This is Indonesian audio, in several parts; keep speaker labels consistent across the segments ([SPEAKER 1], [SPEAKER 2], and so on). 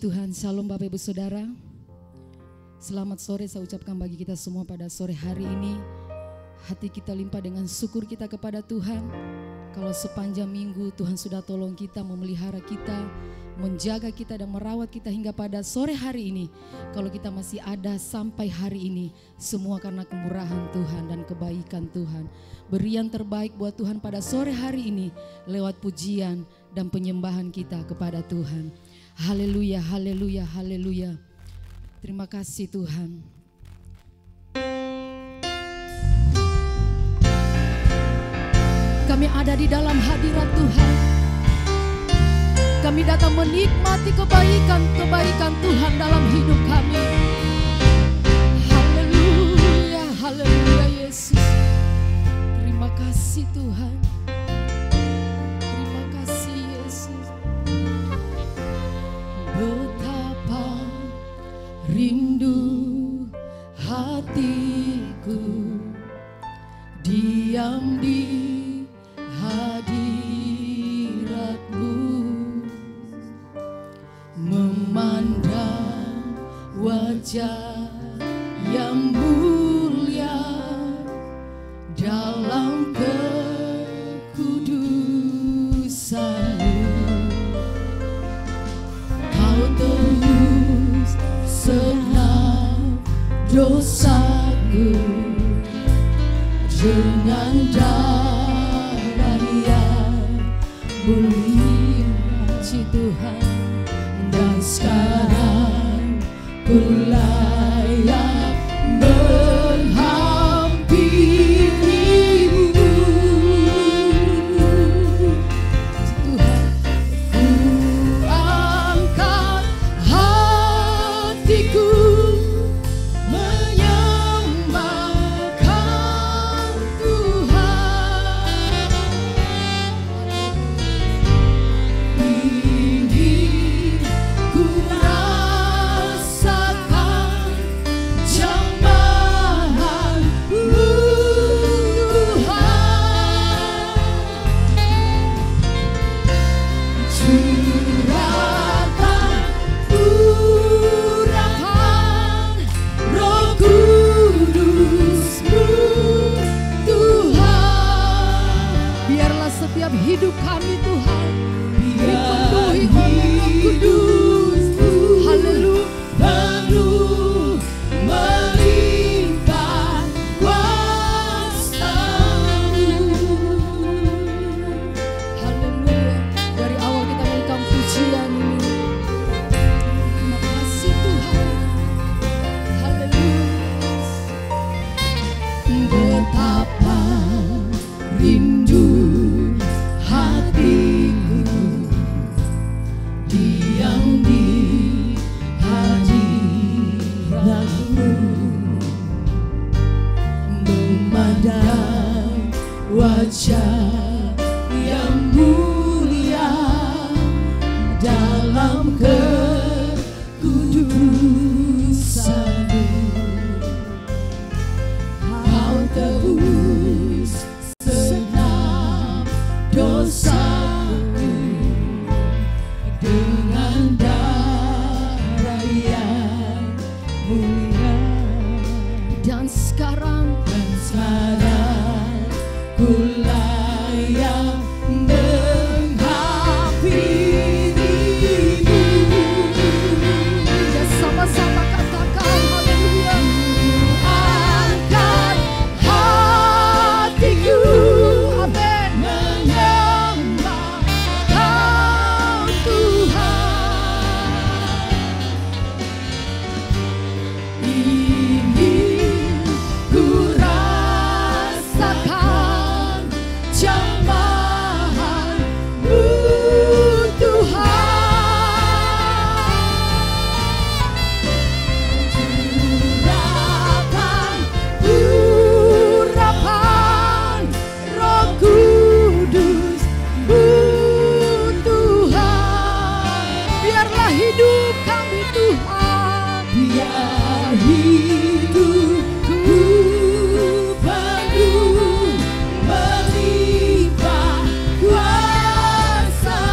[SPEAKER 1] Tuhan, Shalom Bapak Ibu Saudara. Selamat sore saya ucapkan bagi kita semua pada sore hari ini. Hati kita limpah dengan syukur kita kepada Tuhan. Kalau sepanjang minggu Tuhan sudah tolong kita, memelihara kita, menjaga kita dan merawat kita hingga pada sore hari ini. Kalau kita masih ada sampai hari ini, semua karena kemurahan Tuhan dan kebaikan Tuhan. Beri yang terbaik buat Tuhan pada sore hari ini lewat pujian dan penyembahan kita kepada Tuhan. Haleluya, haleluya, haleluya. Terima kasih Tuhan. Kami ada di dalam hadirat Tuhan. Kami datang menikmati kebaikan-kebaikan Tuhan dalam hidup kami. Haleluya, haleluya Yesus. Terima kasih Tuhan. Terima kasih Yesus. Betapa rindu hatiku diam di hadirat-Mu, memandang wajah yang mulia dalam kekudusan-Mu. Kau tebus segenap dosaku dengan darah yang mulia, Tuhan. Dan sekarang ku layak menghampirimu, Tuhan. Ku angkat hatiku menyembahkan Tuhan. Ini ku rasakan jamahan-Mu, Tuhan. Curahkan urapan Roh Kudus-Mu, Tuhan. Biarlah setiap hidup kami Tuhan dipenuhi oleh Roh Kudus. Haleluya. Penuh melimpah kuasa-Mu. Haleluya. Dari awal kita menyanyikan pujian ini. Terima kasih Tuhan. Haleluya. Betapa rindu hatiku diam di hadirat-Mu, memandang wajah yang mulia dalam kekudusan-Mu. Kau tebus segenap dosaku dengan darah yang mulia. Dan sekarang ku layak menghampirimu. Ya, sama-sama katakan haleluya. Angkat hatiku, amin, menyembahkan Tuhan. Ingin ku rasakan jamahan-Mu, Tuhan. Curahkan urapan Roh Kudus-Mu, Tuhan. Biarlah hidup kami Tuhan, biar hidupku penuh melimpah kuasa-Mu.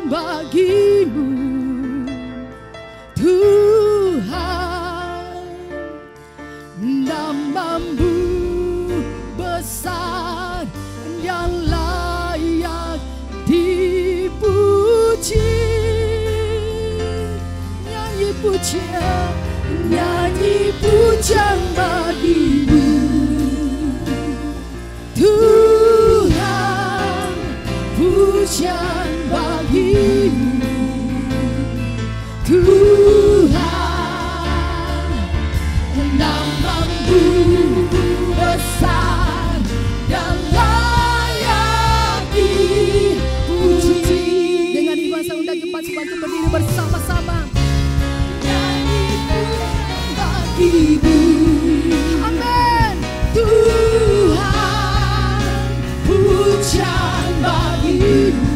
[SPEAKER 1] bagimu Tuhan, nama-Mu besar dan layak dipuji. Nyanyi pujian, nyanyi pujian bagimu Tuhan, pujian bagimu Tuhan, nama-Mu besar dan layak dipuji. Dengan bahasa undang cepat bantu berdiri bersama-sama. Nyanyi pujian bagimu, amin. Tuhan, pujian bagimu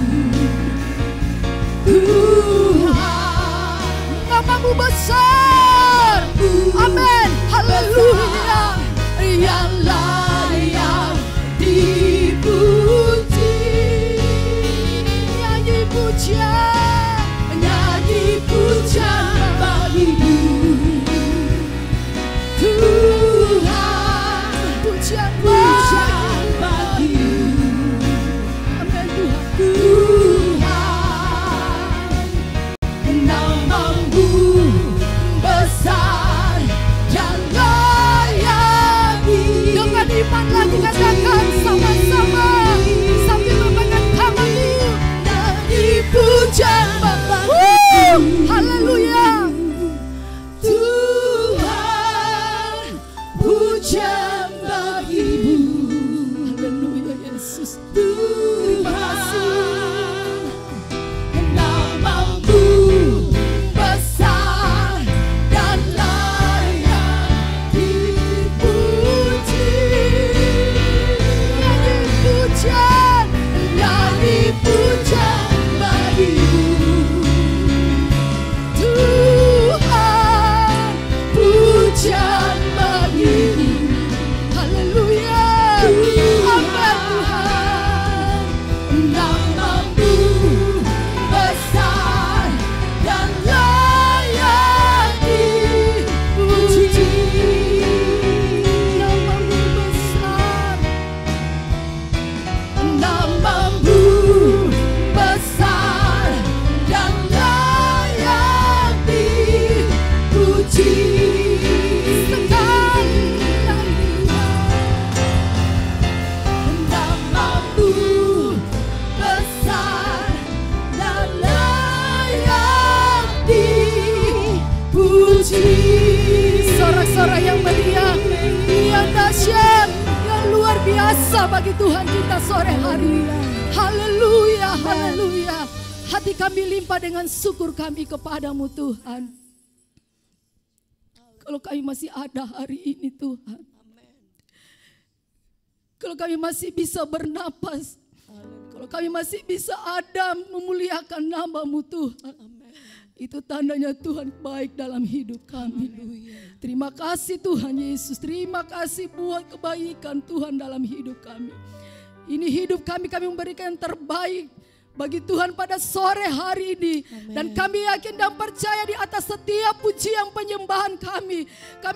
[SPEAKER 1] Tuhan, nama-Mu besar, amin, haleluya, yang layak dipuji. Nyanyi pujian, nyanyi pujian bagimu Tuhan, pujian bagimu, amin Tuhan. Tuhan, nama-Mu besar dan layak. Dengan iman lagi katakan sama-sama sambil memegang tangan-Mu. Nyanyi pujian bagimu, haleluya. Tuhan, pujian bagimu, haleluya Yesus. Terima kasih, nama-Mu besar dan layak dipuji. Nyanyi pujian, nyanyi pujian bagimu Tuhan, pujian bagimu, haleluya, amin Tuhan. Nama-Mu besar dan layak dipuji. Nama-Mu besar, nama-Mu besar dan layak dipuji. Sekali lagi, nama-Mu besar dan layak dipuji. Sorak-sorak yang meriah, yang dahsyat, yang luar biasa bagi Tuhan kita sore hari. Haleluya, haleluya. Hati kami limpah dengan syukur kami kepadamu Tuhan. Kalau kami masih ada hari ini Tuhan, kalau kami masih bisa bernapas, kalau kami masih bisa ada memuliakan nama-Mu Tuhan, itu tandanya Tuhan baik dalam hidup kami. Terima kasih Tuhan Yesus, terima kasih buat kebaikan Tuhan dalam hidup kami. Ini hidup kami, kami memberikan yang terbaik bagi Tuhan pada sore hari ini. Amen. Dan kami yakin dan percaya di atas setiap pujian penyembahan kami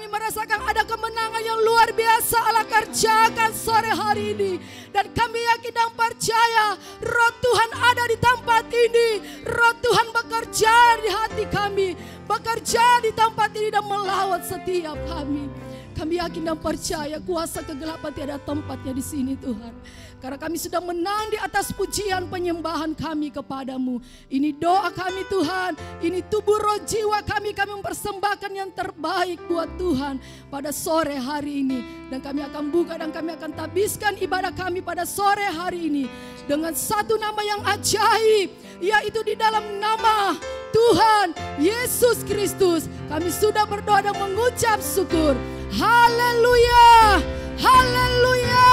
[SPEAKER 1] merasakan ada kemenangan yang luar biasa Allah kerjakan sore hari ini. Dan kami yakin dan percaya Roh Tuhan ada di tempat ini. Roh Tuhan bekerja di hati kami, bekerja di tempat ini dan melawat setiap kami. Kami yakin dan percaya kuasa kegelapan tiada tempatnya di sini Tuhan. Karena kami sudah menang di atas pujian penyembahan kami kepadamu. Ini doa kami Tuhan. Ini tubuh roh jiwa kami mempersembahkan yang terbaik buat Tuhan pada sore hari ini. Dan kami akan buka dan kami akan tabiskan ibadah kami pada sore hari ini. Dengan satu nama yang ajaib. Yaitu di dalam nama Tuhan Yesus Kristus. Kami sudah berdoa dan mengucap syukur. Haleluya. Haleluya.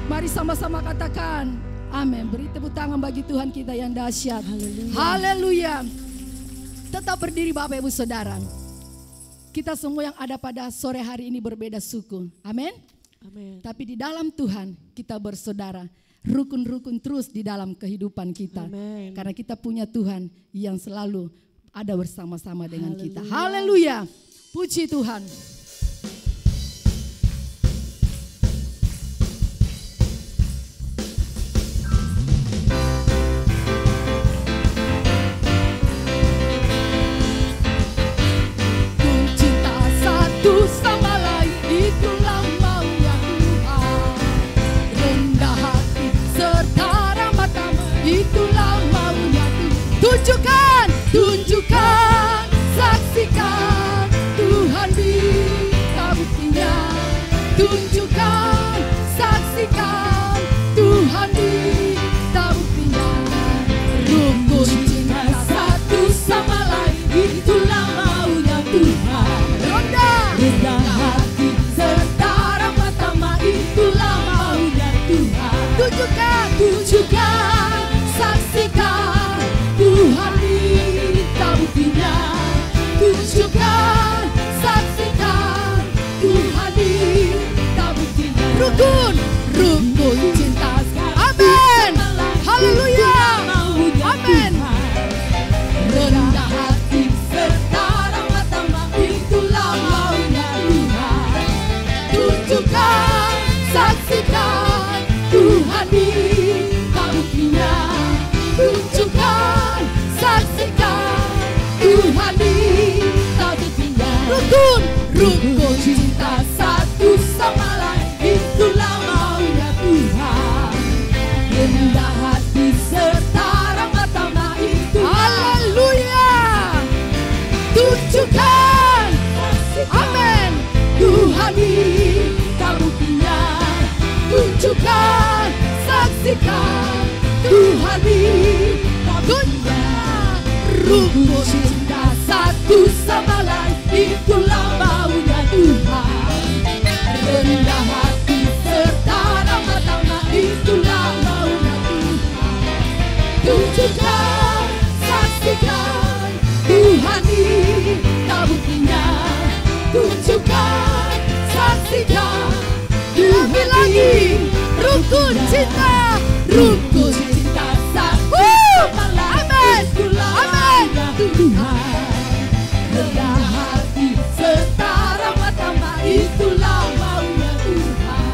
[SPEAKER 1] Mari sama-sama katakan amin. Beri tepuk tangan bagi Tuhan kita yang dahsyat. Haleluya. Tetap berdiri Bapak Ibu Saudara. Kita semua yang ada pada sore hari ini berbeda suku. Amin. Amin. Tapi di dalam Tuhan kita bersaudara. rukun-rukun terus di dalam kehidupan kita.
[SPEAKER 2] Amen.
[SPEAKER 1] Karena kita punya Tuhan yang selalu ada bersama-sama dengan kita. Haleluya. Puji Tuhan.
[SPEAKER 3] Tunjukkan, saksikan Tuhan minta buktinya. Tunjukkan, saksikan Tuhan minta buktinya. Rukun cinta satu sama lain, itulah maunya Tuhan. Rendah hati serta ramah tamah, itulah maunya Tuhan. Tunjukkan, saksikan Tuhan minta buktinya. Tunjukkan, saksikan Tuhan minta buktinya. Rukun cinta. Amin. Haleluya. Amin. Rendah hati serta ramah tamah, itulah maunya Tuhan. Tunjukkan, saksikan Tuhan minta buktinya. Tunjukkan, saksikan Tuhan minta buktinya. Rukun cinta satu sama lain, itulah maunya Tuhan. Rendah hati serta ramah tamah, itulah. Haleluya. Tunjukkan, amin, Tuhan minta buktinya. Tunjukkan, saksikan Tuhan minta buktinya. Rukun cinta satu sama lain, itulah maunya Tuhan. Rendah hati serta ramah tamah, itulah maunya Tuhan. Tunjukkan, saksikan Tuhan minta buktinya. Tunjukkan, saksikan Tuhan lagi. Rukun cinta satu sama lain, itulah maunya Tuhan. Rendah hati serta ramah tamah, itulah maunya Tuhan.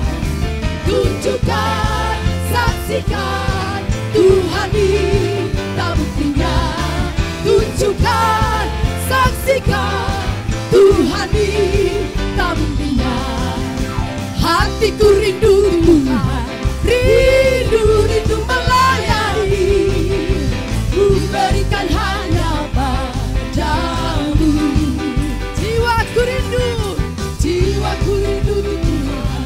[SPEAKER 3] Tunjukkan, saksikan Tuhan minta buktinya. Tunjukkan, saksikan Tuhan minta buktinya. Hatiku rindu Tuhan, rindu melayani. Ku berikan hanya padamu. Jiwaku rindu Tuhan,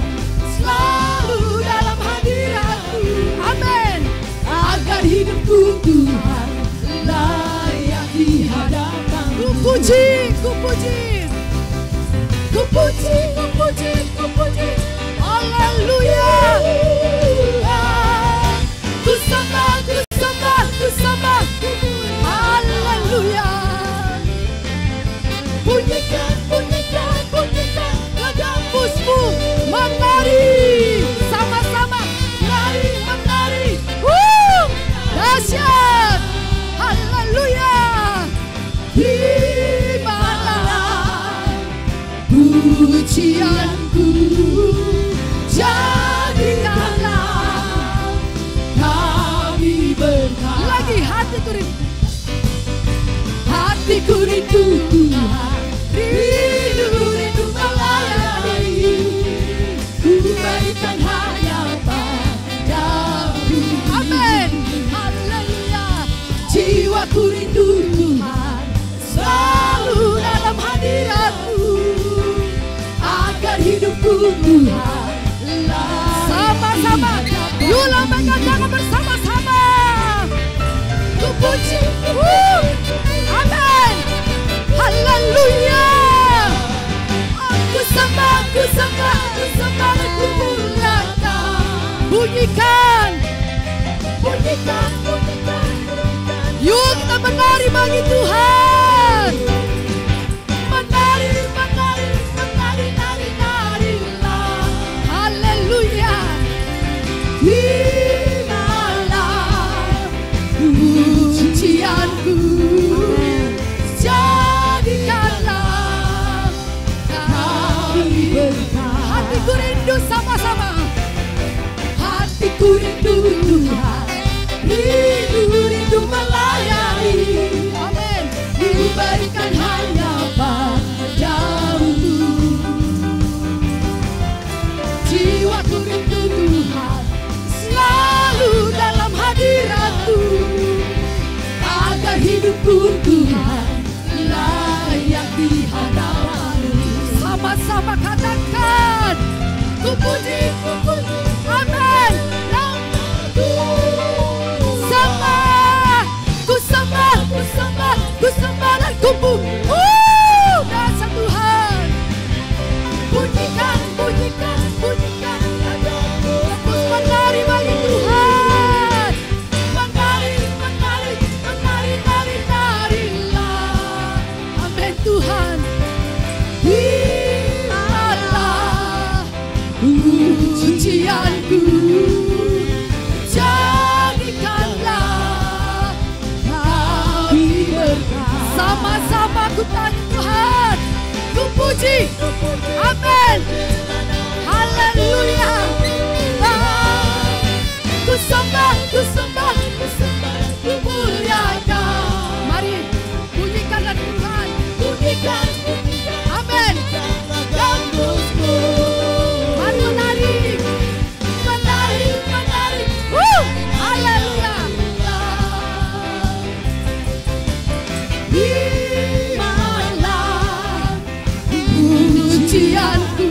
[SPEAKER 3] selalu dalam hadirat-Mu. Amin. Agar hidupku Tuhan layak di hadapan-Mu. Ku puji. Haleluya. Ku sembah. Haleluya. Bunyikan gagambusmu. Menari sama-sama. Menari. Dahsyat. Haleluya. Terimalah pujianku, jadikanlah kami berkat. Lagi hatiku rindu Tuhan, rindu melayani. Ku berikan hanya padamu. Amin. Haleluya. Jiwaku rindu Tuhan, selalu dalam hadirat-Mu. Agar hidupku Tuhan sama-sama. Yuk lambaikan tangan bersama-sama. Ku puji. Amin. Haleluya. Aku sembah, ku muliakan. Bunyikan. Yuk kita menari bagi Tuhan. Menari, narilah. Haleluya. Jiwaku rindu Tuhan, rindu melayani. Amin. Ku berikan hanya padamu. Jiwaku rindu Tuhan, selalu dalam hadirat-Mu, agar hidupku Tuhan layak di hadapan-Mu. Sama-sama katakan, ku puji, amin. Ku sembah dan ku puji. Dasar Tuhan, pujikan, terus menari bagi Tuhan. Narilah. Amin Tuhan. Terimalah pujianku, jadikanlah kami berkat. Sama-sama ku tanya Tuhan, ku puji, amin, haleluya. Ku sembah, ku muliakan. Mari bunyikanlah Tuhan, bunyikan, amin. Gambusku, mari menari, haleluya. Terimalah pujianku,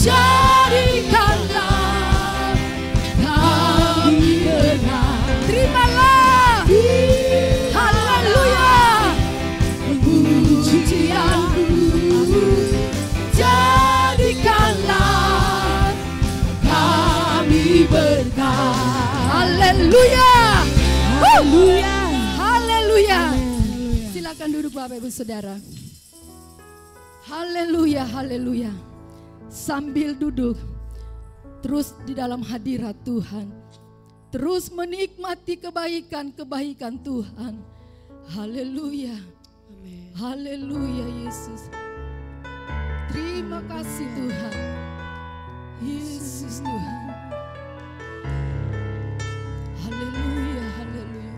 [SPEAKER 3] jadikanlah kami berkat. Terimalah, haleluya, pujianku, jadikanlah kami berkat. Haleluya, haleluya. Silakan duduk Bapak Ibu Saudara. Haleluya, haleluya. Sambil duduk, terus di dalam hadirat Tuhan, terus menikmati kebaikan-kebaikan Tuhan. Haleluya, haleluya Yesus. Terima kasih Tuhan, Yesus Tuhan. Haleluya, haleluya.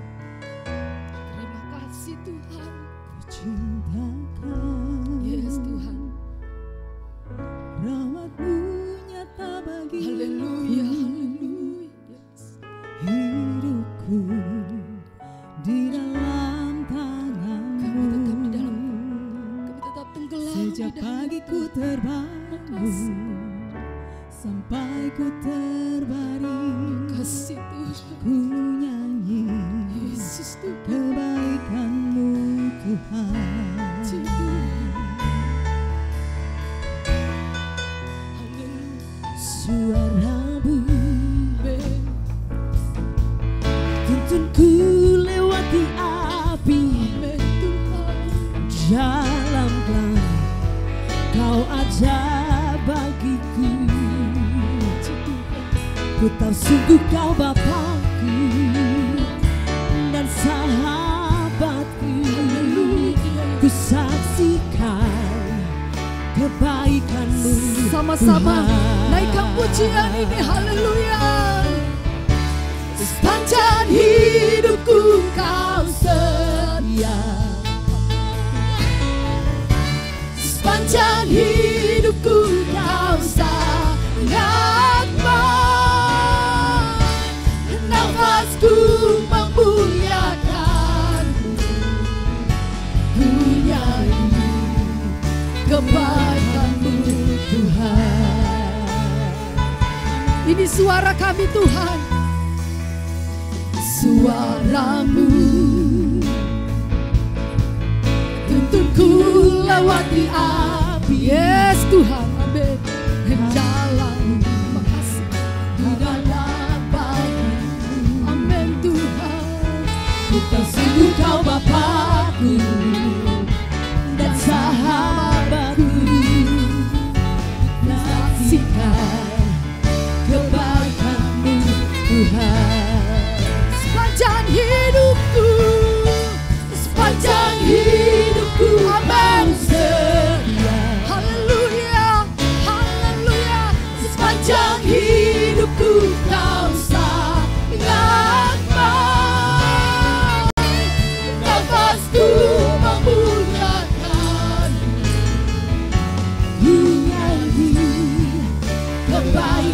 [SPEAKER 3] Terima kasih Tuhan. Yes Tuhan.
[SPEAKER 2] Rahmat-Mu nyata bagi
[SPEAKER 3] Haleluya, haleluya. Yes.
[SPEAKER 2] hidupku di dalam tangan-Mu.
[SPEAKER 3] Kami tetap tenggelam
[SPEAKER 2] Sejak
[SPEAKER 3] di dalam.
[SPEAKER 2] pagi ku terbangun sampai ku terbaring,
[SPEAKER 3] Kasih Tuhan,
[SPEAKER 2] ku nyanyi
[SPEAKER 3] Yesus Tuhan.
[SPEAKER 2] kebaikan-Mu Tuhan. Suara-Mu tuntunku lewati api, jalan terang Kau ajar bagiku. Ku tahu sungguh Kau Bapakku dan sahabatku. Ku saksikan kebaikan-Mu.
[SPEAKER 3] Sama-sama naikkan pujian ini, haleluya. Sepanjang hidupku Kau setia, sepanjang hidupku Kau sangat baik. Nafasku memuliakan-Mu, ku nyanyi kebaikan-Mu Tuhan. Ini suara kami Tuhan, suara-Mu tuntunku lewati api. Yes Tuhan, amin. Jalan makasih di dalam pagi. Amin Tuhan. Ku tahu sungguh Kau Bapakku dan sahabatku. Saksikan kebaikan-Mu Tuhan. Sepanjang hidupku, sepanjang hidupku, amin. Haleluya.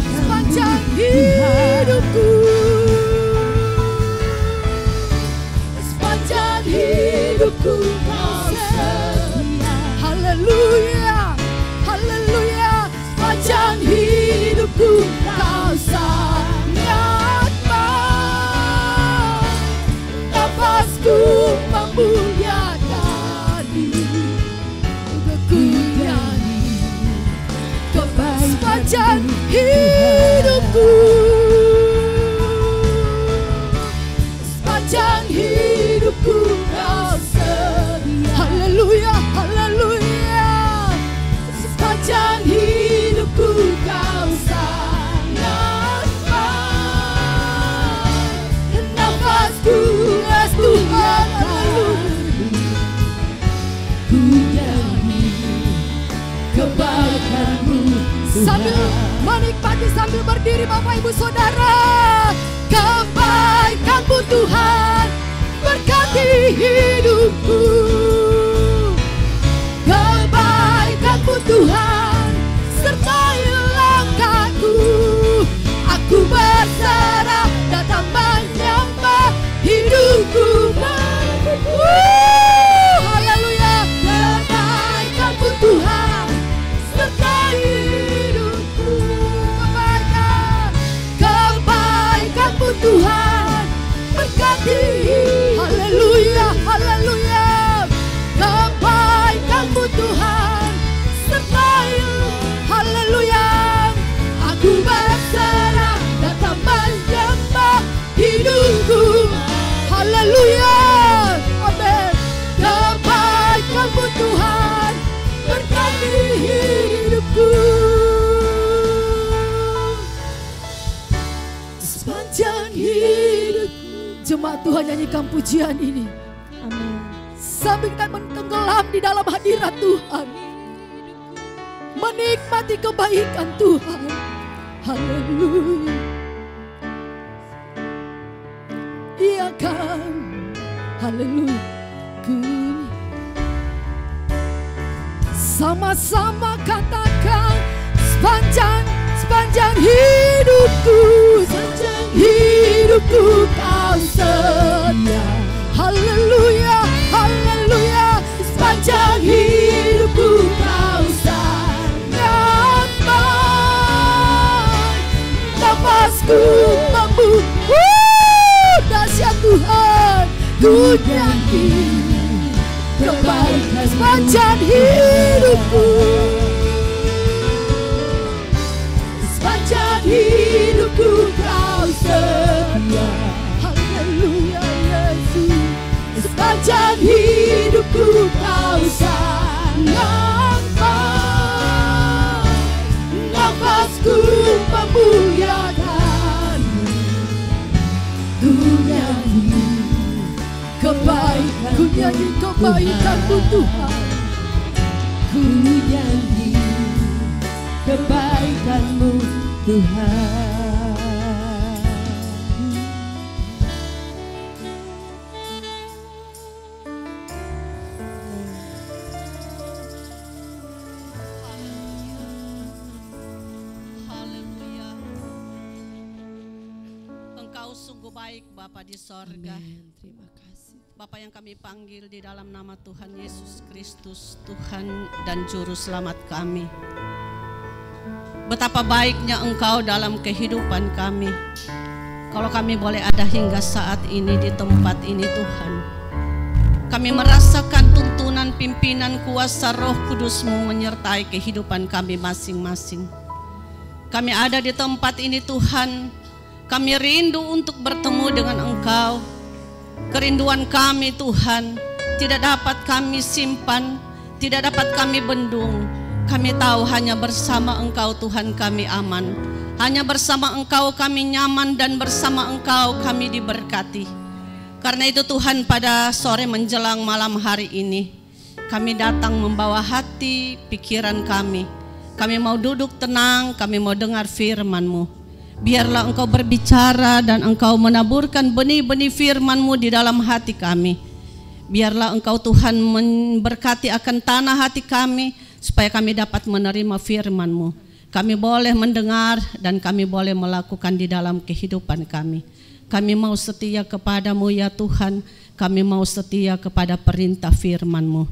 [SPEAKER 1] sepanjang hidupku. Sepanjang hidupku Kau setia. Haleluya, haleluya. Sepanjang hidupku Kau sangat baik. Nafasku memuliakan-Mu, ku nyanyi kebaikan sepanjang hidupku. Sepanjang hidupku Kau setia. Haleluya, haleluya. Sepanjang hidupku Kau sangat baik. Nafasku es Tuhan, haleluya. Ku nyanyi kebaikan-Mu sambil menikmati, sambil berdiri Bapak Ibu Saudara. Kebaikan-Mu Tuhan berkati hidupku. Kebaikan-Mu Tuhan sertai langkahku. Aku berserah datang menyembah hidupku. Haleluya. Kebaikan-Mu Tuhan sertai hidupku. Kebaikan-Mu Tuhan berkati. Haleluya, haleluya. Kebaikan-Mu Tuhan sertai. Haleluya. Aku berserah datang menyembah hidupku. Haleluya. Amin. Kebaikan-Mu Tuhan berkati hidupku. Sepanjang hidup. Jemaat Tuhan nyanyikan pujian ini.
[SPEAKER 2] Amin.
[SPEAKER 1] Sambil kita tenggelam di dalam hadirat Tuhan, menikmati kebaikan Tuhan. Haleluya. Iya kan. Haleluya. Sama-sama katakan sepanjang hidupku. Sepanjang hidupku Kau setia. Haleluya, haleluya. Sepanjang hidupku Kau sangat baik. Nafasku dahsyat Tuhan. Ku nyanyi kebaikan sepanjang hidupku. Sepanjang hidupku Kau setia. Haleluya Yesus. Sepanjang hidupku Kau sangat baik. Nafasku memuliakan-Mu. Ku nyanyi kebaikan, ku nyanyi kebaikan-Mu Tuhan.
[SPEAKER 2] Ku nyanyi kebaikan-Mu Tuhan.
[SPEAKER 4] Haleluya. Engkau sungguh baik Bapa di sorga.
[SPEAKER 1] Amin. Terima kasih.
[SPEAKER 4] Bapa yang kami panggil di dalam nama Tuhan Yesus Kristus, Tuhan dan Juru Selamat kami. Betapa baiknya Engkau dalam kehidupan kami. Kalau kami boleh ada hingga saat ini di tempat ini Tuhan, kami merasakan tuntunan pimpinan kuasa Roh Kudus-Mu menyertai kehidupan kami masing-masing. Kami ada di tempat ini Tuhan, kami rindu untuk bertemu dengan Engkau. Kerinduan kami Tuhan tidak dapat kami simpan, tidak dapat kami bendung. Kami tahu hanya bersama Engkau Tuhan kami aman. Hanya bersama Engkau kami nyaman dan bersama Engkau kami diberkati. Karena itu Tuhan pada sore menjelang malam hari ini kami datang membawa hati, pikiran kami. Kami mau duduk tenang, kami mau dengar firman-Mu. Biarlah Engkau berbicara dan Engkau menaburkan benih-benih firman-Mu di dalam hati kami. Biarlah Engkau Tuhan memberkati akan tanah hati kami supaya kami dapat menerima firman-Mu. kami boleh mendengar dan kami boleh melakukan di dalam kehidupan kami. Kami mau setia kepadamu ya Tuhan, kami mau setia kepada perintah firman-Mu.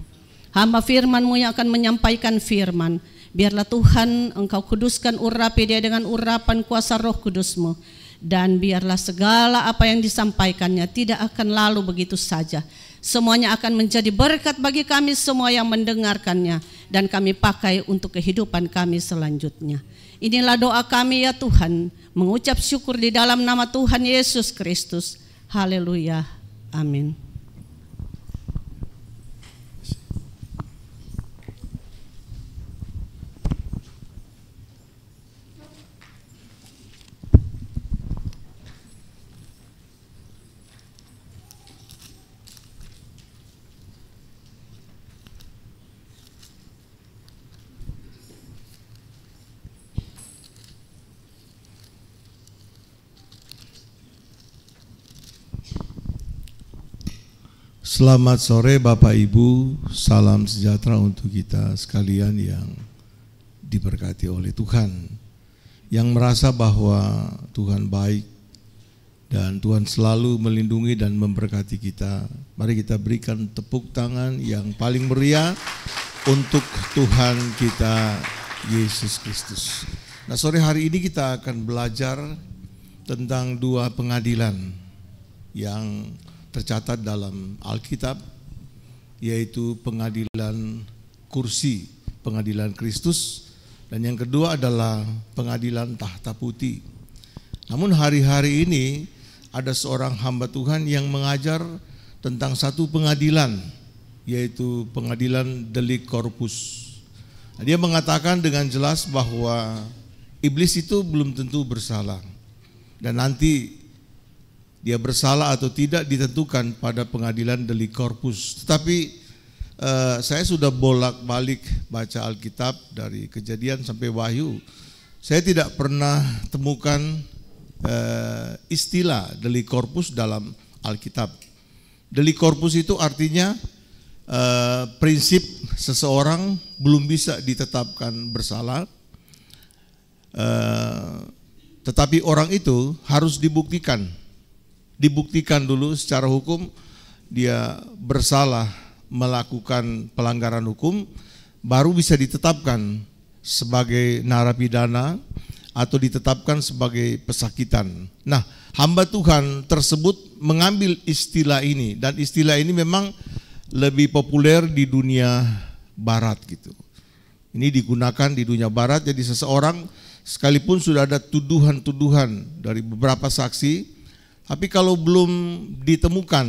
[SPEAKER 4] Hamba firman-Mu yang akan menyampaikan firman, biarlah Tuhan Engkau kuduskan urapi dia dengan urapan kuasa Roh Kudus-Mu. Dan biarlah segala apa yang disampaikannya tidak akan lalu begitu saja. Semuanya akan menjadi berkat bagi kami semua yang mendengarkannya, dan kami pakai untuk kehidupan kami selanjutnya. Inilah doa kami ya Tuhan, mengucap syukur di dalam nama Tuhan Yesus Kristus. Haleluya. Amin.
[SPEAKER 5] Selamat sore Bapak Ibu, salam sejahtera untuk kita sekalian yang diberkati oleh Tuhan. Yang merasa bahwa Tuhan baik dan Tuhan selalu melindungi dan memberkati kita. Mari kita berikan tepuk tangan yang paling meriah untuk Tuhan kita Yesus Kristus. Nah, sore hari ini kita akan belajar tentang dua pengadilan yang tercatat dalam Alkitab, yaitu pengadilan kursi, pengadilan Kristus, dan yang kedua adalah pengadilan tahta putih. Namun hari-hari ini ada seorang hamba Tuhan yang mengajar tentang satu pengadilan, yaitu pengadilan delik corpus. Dia mengatakan dengan jelas bahwa iblis itu belum tentu bersalah, dan nanti dia bersalah atau tidak ditentukan pada pengadilan delik corpus. Tetapi saya sudah bolak-balik baca Alkitab dari Kejadian sampai Wahyu. Saya tidak pernah temukan istilah delik corpus dalam Alkitab. Delik corpus itu artinya prinsip seseorang belum bisa ditetapkan bersalah, tetapi orang itu harus dibuktikan dulu secara hukum dia bersalah melakukan pelanggaran hukum, baru bisa ditetapkan sebagai narapidana atau ditetapkan sebagai pesakitan. Nah, hamba Tuhan tersebut mengambil istilah ini, dan istilah ini memang lebih populer di dunia barat gitu. Ini digunakan di dunia barat, jadi seseorang sekalipun sudah ada tuduhan-tuduhan dari beberapa saksi, tapi kalau belum ditemukan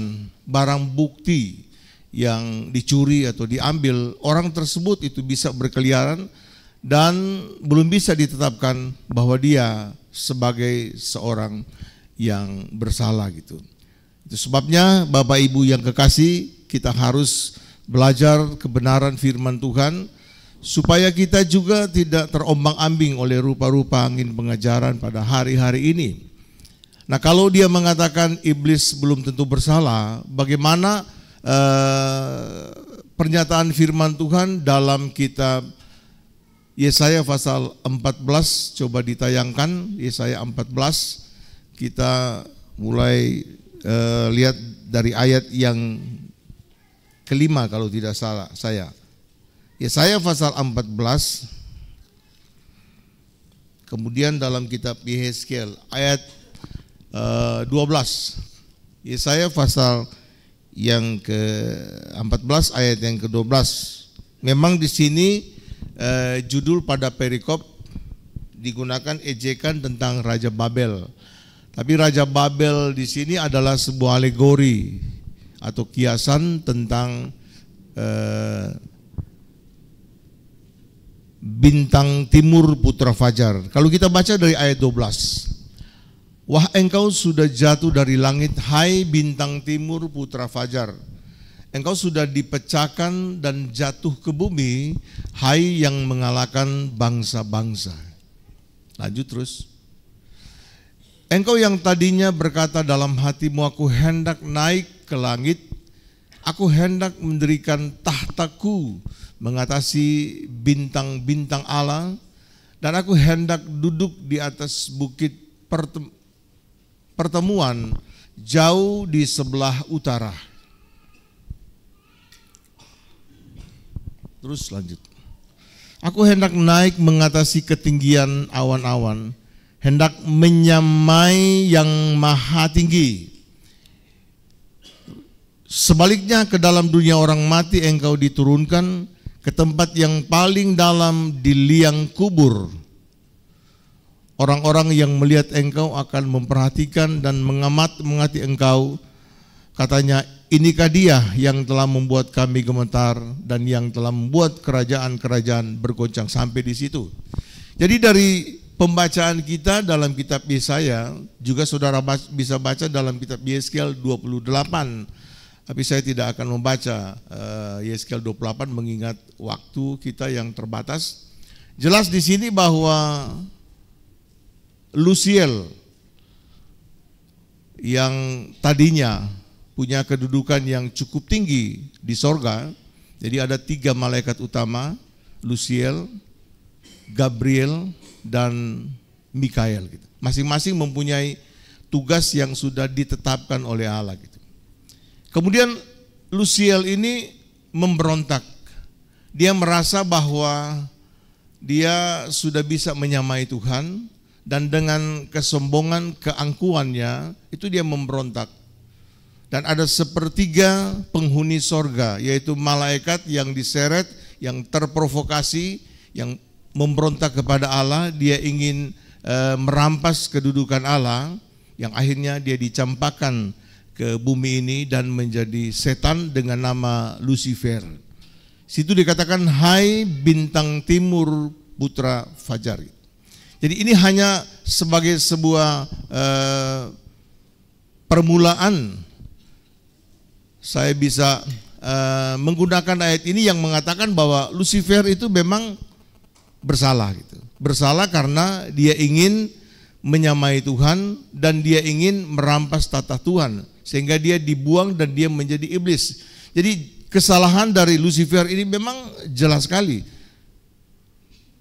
[SPEAKER 5] barang bukti yang dicuri atau diambil, orang tersebut itu bisa berkeliaran dan belum bisa ditetapkan bahwa dia sebagai seorang yang bersalah gitu. Itu sebabnya Bapak Ibu yang kekasih, kita harus belajar kebenaran firman Tuhan supaya kita juga tidak terombang-ambing oleh rupa-rupa angin pengajaran pada hari-hari ini. Nah, kalau dia mengatakan iblis belum tentu bersalah, bagaimana pernyataan firman Tuhan dalam kitab Yesaya pasal 14, coba ditayangkan Yesaya 14, kita mulai lihat dari ayat yang kelima kalau tidak salah saya. Yesaya pasal 14, kemudian dalam kitab Yehezkiel ayat 12, Yesaya pasal yang ke-14 ayat yang ke-12. Memang di sini judul pada perikop digunakan ejekan tentang Raja Babel. Tapi Raja Babel di sini adalah sebuah alegori atau kiasan tentang bintang timur putra fajar. Kalau kita baca dari ayat 12, wah, engkau sudah jatuh dari langit, hai bintang timur putra fajar. Engkau sudah dipecahkan dan jatuh ke bumi, hai yang mengalahkan bangsa-bangsa. Lanjut terus. Engkau yang tadinya berkata dalam hatimu, aku hendak naik ke langit, aku hendak mendirikan tahtaku mengatasi bintang-bintang Allah, dan aku hendak duduk di atas bukit pertemuan jauh di sebelah utara. Terus lanjut. Aku hendak naik mengatasi ketinggian awan-awan, hendak menyamai yang maha tinggi. Sebaliknya ke dalam dunia orang mati engkau diturunkan, ke tempat yang paling dalam di liang kubur. Orang-orang yang melihat engkau akan memperhatikan dan mengati engkau. Katanya, inikah dia yang telah membuat kami gemetar dan yang telah membuat kerajaan-kerajaan bergoncang. Sampai di situ. Jadi dari pembacaan kita dalam kitab Yesaya, juga saudara bisa baca dalam kitab Yeskiel 28. Tapi saya tidak akan membaca Yeskiel 28 mengingat waktu kita yang terbatas. Jelas di sini bahwa Lusiel yang tadinya punya kedudukan yang cukup tinggi di sorga. Jadi ada 3 malaikat utama, Lusiel, Gabriel, dan Mikael. Masing-masing mempunyai tugas yang sudah ditetapkan oleh Allah. Kemudian Lusiel ini memberontak. Dia merasa bahwa dia sudah bisa menyamai Tuhan, dan dengan kesombongan, keangkuhannya, itu dia memberontak. Dan ada 1/3 penghuni sorga, yaitu malaikat yang diseret, yang terprovokasi, yang memberontak kepada Allah. Dia ingin merampas kedudukan Allah, yang akhirnya dia dicampakkan ke bumi ini dan menjadi setan dengan nama Lucifer. Situ dikatakan, hai bintang timur putra fajar. Jadi ini hanya sebagai sebuah permulaan. Saya bisa menggunakan ayat ini yang mengatakan bahwa Lucifer itu memang bersalah. Bersalah karena dia ingin menyamai Tuhan dan dia ingin merampas tata Tuhan, sehingga dia dibuang dan dia menjadi iblis. Jadi kesalahan dari Lucifer ini memang jelas sekali.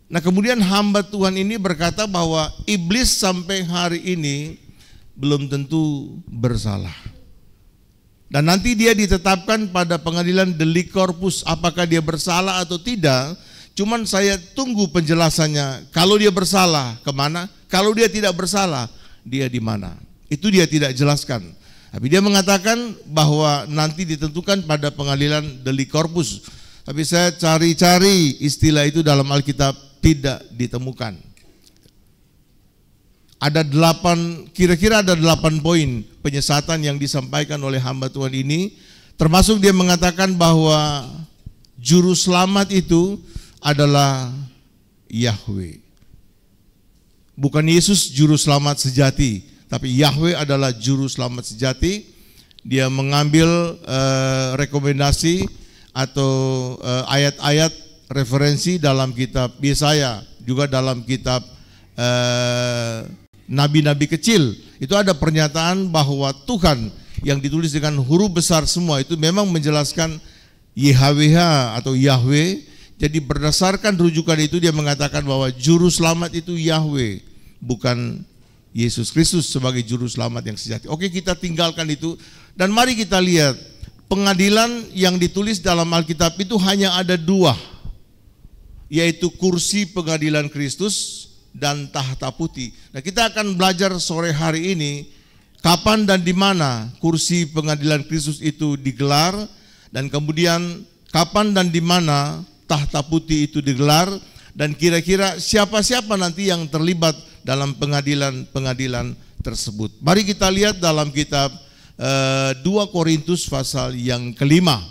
[SPEAKER 5] Nah, kemudian hamba Tuhan ini berkata bahwa iblis sampai hari ini belum tentu bersalah. Dan nanti dia ditetapkan pada pengadilan delik korpus, apakah dia bersalah atau tidak. Cuman saya tunggu penjelasannya. Kalau dia bersalah, kemana? Kalau dia tidak bersalah, dia di mana? Itu dia tidak jelaskan. Tapi dia mengatakan bahwa nanti ditentukan pada pengadilan delik korpus. Tapi saya cari-cari istilah itu dalam Alkitab, tidak ditemukan. Ada 8, kira-kira ada 8 poin penyesatan yang disampaikan oleh hamba Tuhan ini. Termasuk dia mengatakan bahwa juru selamat itu adalah Yahweh. Bukan Yesus juru selamat sejati, tapi Yahweh adalah juru selamat sejati. Dia mengambil rekomendasi atau ayat-ayat referensi dalam kitab Yesaya, juga dalam kitab nabi-nabi kecil. Itu ada pernyataan bahwa Tuhan yang ditulis dengan huruf besar semua itu memang menjelaskan YHWH atau Yahweh. Jadi berdasarkan rujukan itu dia mengatakan bahwa juru selamat itu Yahweh, bukan Yesus Kristus sebagai juru selamat yang sejati. Oke, kita tinggalkan itu dan mari kita lihat pengadilan yang ditulis dalam Alkitab itu hanya ada 2, yaitu kursi pengadilan Kristus dan tahta putih. Nah, kita akan belajar sore hari ini kapan dan di mana kursi pengadilan Kristus itu digelar, dan kemudian kapan dan di mana tahta putih itu digelar, dan kira-kira siapa-siapa nanti yang terlibat dalam pengadilan-pengadilan tersebut. Mari kita lihat dalam kitab 2 Korintus pasal yang kelima,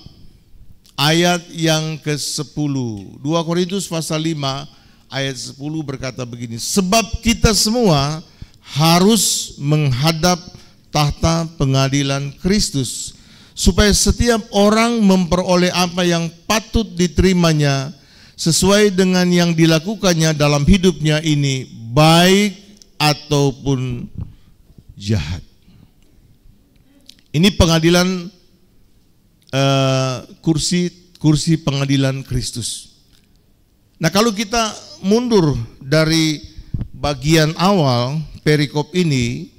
[SPEAKER 5] ayat yang ke-10. 2 Korintus pasal 5 ayat 10 berkata begini, sebab kita semua harus menghadap tahta pengadilan Kristus, supaya setiap orang memperoleh apa yang patut diterimanya sesuai dengan yang dilakukannya dalam hidupnya ini, baik ataupun jahat. Ini pengadilan kursi pengadilan Kristus. Nah, kalau kita mundur dari bagian awal perikop ini,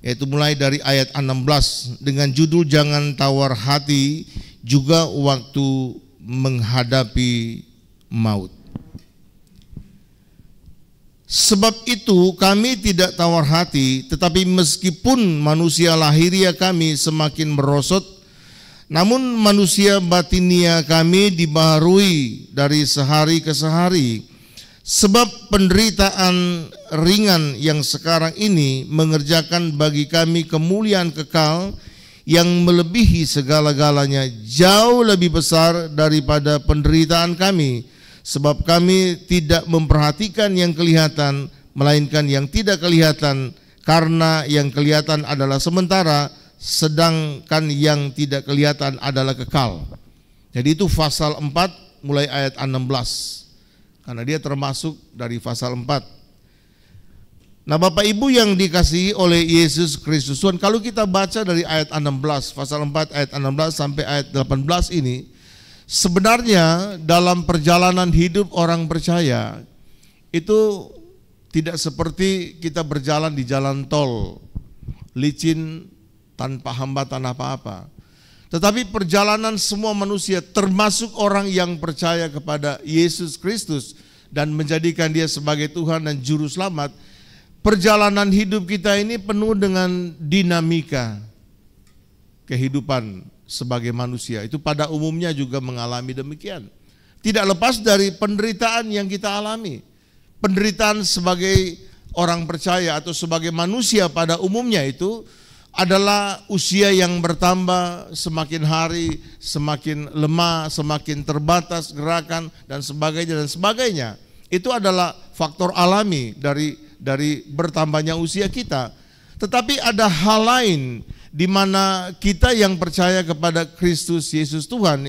[SPEAKER 5] yaitu mulai dari ayat 16 dengan judul jangan tawar hati juga waktu menghadapi maut. Sebab itu kami tidak tawar hati, tetapi meskipun manusia lahiria kami semakin merosot, namun manusia batinia kami dibaharui dari sehari ke sehari. Sebab penderitaan ringan yang sekarang ini mengerjakan bagi kami kemuliaan kekal yang melebihi segala-galanya, jauh lebih besar daripada penderitaan kami. Sebab kami tidak memperhatikan yang kelihatan, melainkan yang tidak kelihatan, karena yang kelihatan adalah sementara, sedangkan yang tidak kelihatan adalah kekal. Jadi itu pasal 4 mulai ayat 16, karena dia termasuk dari pasal 4. Nah Bapak Ibu yang dikasihi oleh Yesus Kristus Tuhan, kalau kita baca dari ayat 16, pasal 4 ayat 16 sampai ayat 18 ini, sebenarnya dalam perjalanan hidup orang percaya itu tidak seperti kita berjalan di jalan tol licin tanpa hambatan apa-apa. Tetapi perjalanan semua manusia, termasuk orang yang percaya kepada Yesus Kristus dan menjadikan dia sebagai Tuhan dan Juru Selamat, perjalanan hidup kita ini penuh dengan dinamika kehidupan sebagai manusia. Itu pada umumnya juga mengalami demikian. Tidak lepas dari penderitaan yang kita alami. Penderitaan sebagai orang percaya atau sebagai manusia pada umumnya itu adalah usia yang bertambah, semakin hari semakin lemah, semakin terbatas gerakan dan sebagainya. Itu adalah faktor alami dari bertambahnya usia kita. Tetapi ada hal lain di mana kita yang percaya kepada Kristus Yesus Tuhan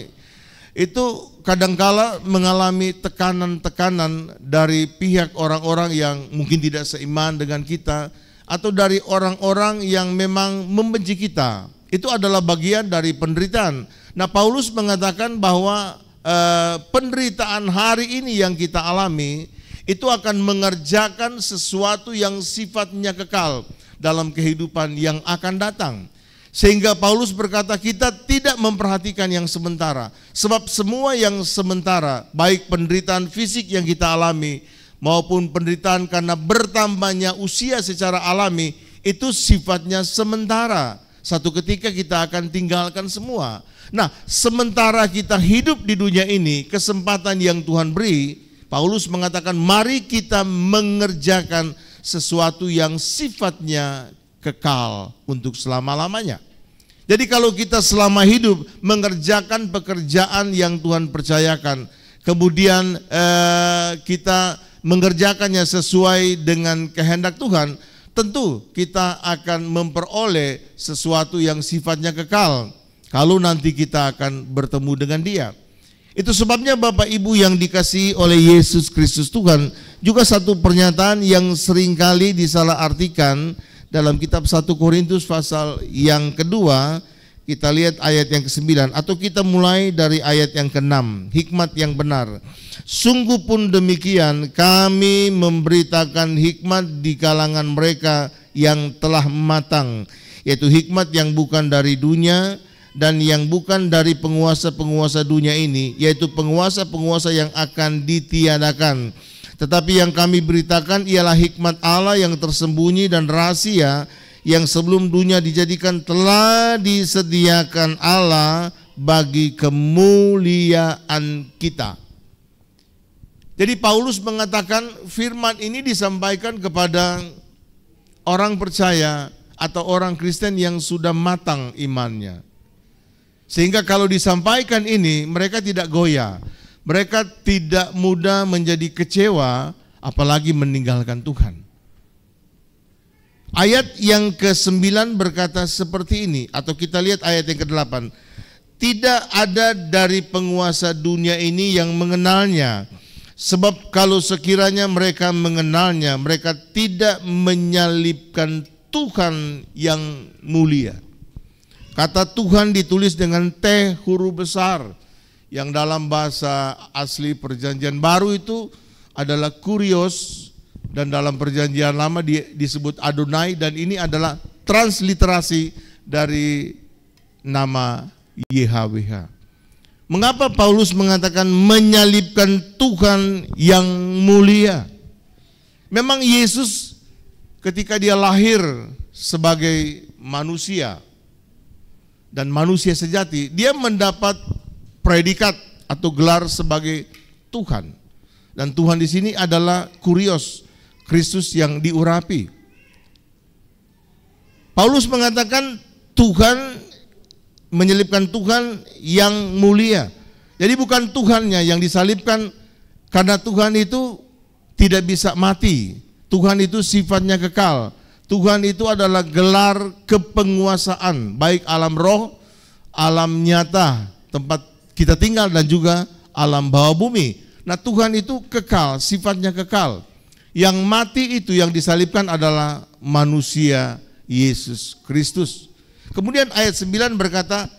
[SPEAKER 5] itu kadangkala mengalami tekanan-tekanan dari pihak orang-orang yang mungkin tidak seiman dengan kita, atau dari orang-orang yang memang membenci kita. Itu adalah bagian dari penderitaan. Nah Paulus mengatakan bahwa penderitaan hari ini yang kita alami itu akan mengerjakan sesuatu yang sifatnya kekal dalam kehidupan yang akan datang. Sehingga Paulus berkata kita tidak memperhatikan yang sementara. Sebab semua yang sementara, baik penderitaan fisik yang kita alami maupun penderitaan karena bertambahnya usia secara alami, itu sifatnya sementara. Satu ketika kita akan tinggalkan semua. Nah, sementara kita hidup di dunia ini, kesempatan yang Tuhan beri, Paulus mengatakan mari kita mengerjakan sesuatu yang sifatnya kekal untuk selama-lamanya. Jadi kalau kita selama hidup mengerjakan pekerjaan yang Tuhan percayakan, kemudian kita mengerjakannya sesuai dengan kehendak Tuhan, tentu kita akan memperoleh sesuatu yang sifatnya kekal kalau nanti kita akan bertemu dengan Dia. Itu sebabnya Bapak Ibu yang dikasihi oleh Yesus Kristus Tuhan, juga satu pernyataan yang seringkali disalahartikan dalam kitab 1 Korintus pasal yang kedua, kita lihat ayat yang ke-9, atau kita mulai dari ayat yang ke-6, hikmat yang benar. Sungguh pun demikian, kami memberitakan hikmat di kalangan mereka yang telah matang, yaitu hikmat yang bukan dari dunia dan yang bukan dari penguasa-penguasa dunia ini, yaitu penguasa-penguasa yang akan ditiadakan. Tetapi yang kami beritakan ialah hikmat Allah yang tersembunyi dan rahasia yang sebelum dunia dijadikan telah disediakan Allah bagi kemuliaan kita. Jadi Paulus mengatakan firman ini disampaikan kepada orang percaya atau orang Kristen yang sudah matang imannya. Sehingga kalau disampaikan ini mereka tidak goyah. Mereka tidak mudah menjadi kecewa, apalagi meninggalkan Tuhan. Ayat yang ke-9 berkata seperti ini, atau kita lihat ayat yang ke-8. Tidak ada dari penguasa dunia ini yang mengenalnya, sebab kalau sekiranya mereka mengenalnya, mereka tidak menyalibkan Tuhan yang mulia. Kata Tuhan ditulis dengan T huruf besar, yang dalam bahasa asli perjanjian baru itu adalah Kurios, dan dalam perjanjian lama disebut Adonai, dan ini adalah transliterasi dari nama YHWH. Mengapa Paulus mengatakan menyalibkan Tuhan yang mulia? Memang Yesus ketika dia lahir sebagai manusia dan manusia sejati, dia mendapat predikat atau gelar sebagai Tuhan. Dan Tuhan di sini adalah Kurios, Kristus yang diurapi. Paulus mengatakan Tuhan, menyalibkan Tuhan yang mulia. Jadi bukan Tuhannya yang disalibkan, karena Tuhan itu tidak bisa mati. Tuhan itu sifatnya kekal. Tuhan itu adalah gelar kepenguasaan, baik alam roh, alam nyata, tempat kita tinggal, dan juga alam bawah bumi. Nah, Tuhan itu kekal, sifatnya kekal. Yang mati itu yang disalibkan adalah manusia Yesus Kristus. Kemudian ayat 9 berkata,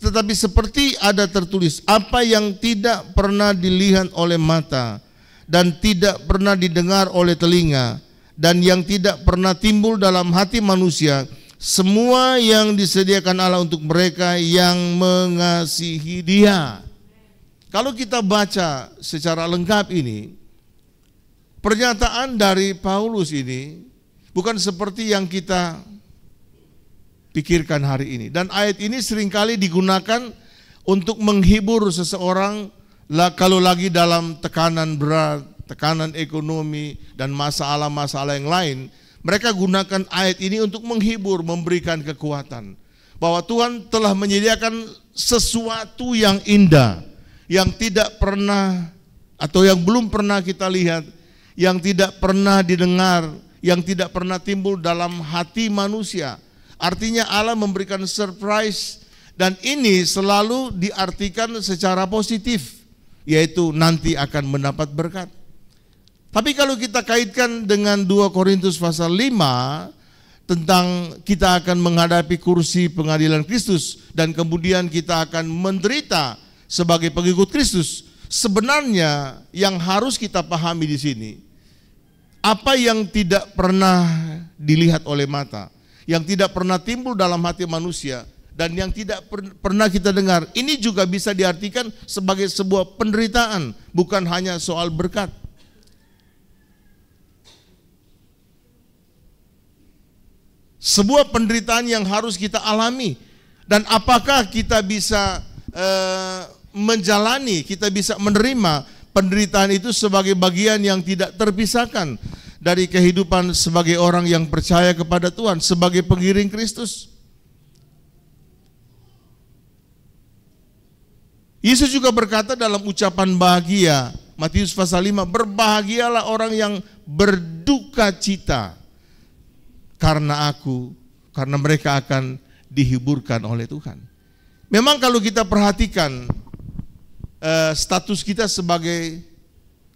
[SPEAKER 5] tetapi seperti ada tertulis, apa yang tidak pernah dilihat oleh mata dan tidak pernah didengar oleh telinga dan yang tidak pernah timbul dalam hati manusia, semua yang disediakan Allah untuk mereka yang mengasihi Dia. Kalau kita baca secara lengkap ini, pernyataan dari Paulus ini bukan seperti yang kita pikirkan hari ini. Dan ayat ini seringkali digunakan untuk menghibur seseorang kalau lagi dalam tekanan berat, tekanan ekonomi, dan masalah-masalah yang lain. Mereka gunakan ayat ini untuk menghibur, memberikan kekuatan. Bahwa Tuhan telah menyediakan sesuatu yang indah, yang tidak pernah atau yang belum pernah kita lihat, yang tidak pernah didengar, yang tidak pernah timbul dalam hati manusia. Artinya Allah memberikan surprise, dan ini selalu diartikan secara positif, yaitu nanti akan mendapat berkat. Tapi kalau kita kaitkan dengan 2 Korintus pasal 5 tentang kita akan menghadapi kursi pengadilan Kristus dan kemudian kita akan menderita sebagai pengikut Kristus, sebenarnya yang harus kita pahami di sini, apa yang tidak pernah dilihat oleh mata, yang tidak pernah timbul dalam hati manusia, dan yang tidak pernah kita dengar, ini juga bisa diartikan sebagai sebuah penderitaan, bukan hanya soal berkat. Sebuah penderitaan yang harus kita alami, dan apakah kita bisa menjalani, kita bisa menerima penderitaan itu sebagai bagian yang tidak terpisahkan dari kehidupan sebagai orang yang percaya kepada Tuhan, sebagai pengiring Kristus. Yesus juga berkata dalam ucapan bahagia, Matius pasal 5, berbahagialah orang yang berduka cita karena aku, karena mereka akan dihiburkan oleh Tuhan. Memang kalau kita perhatikan status kita sebagai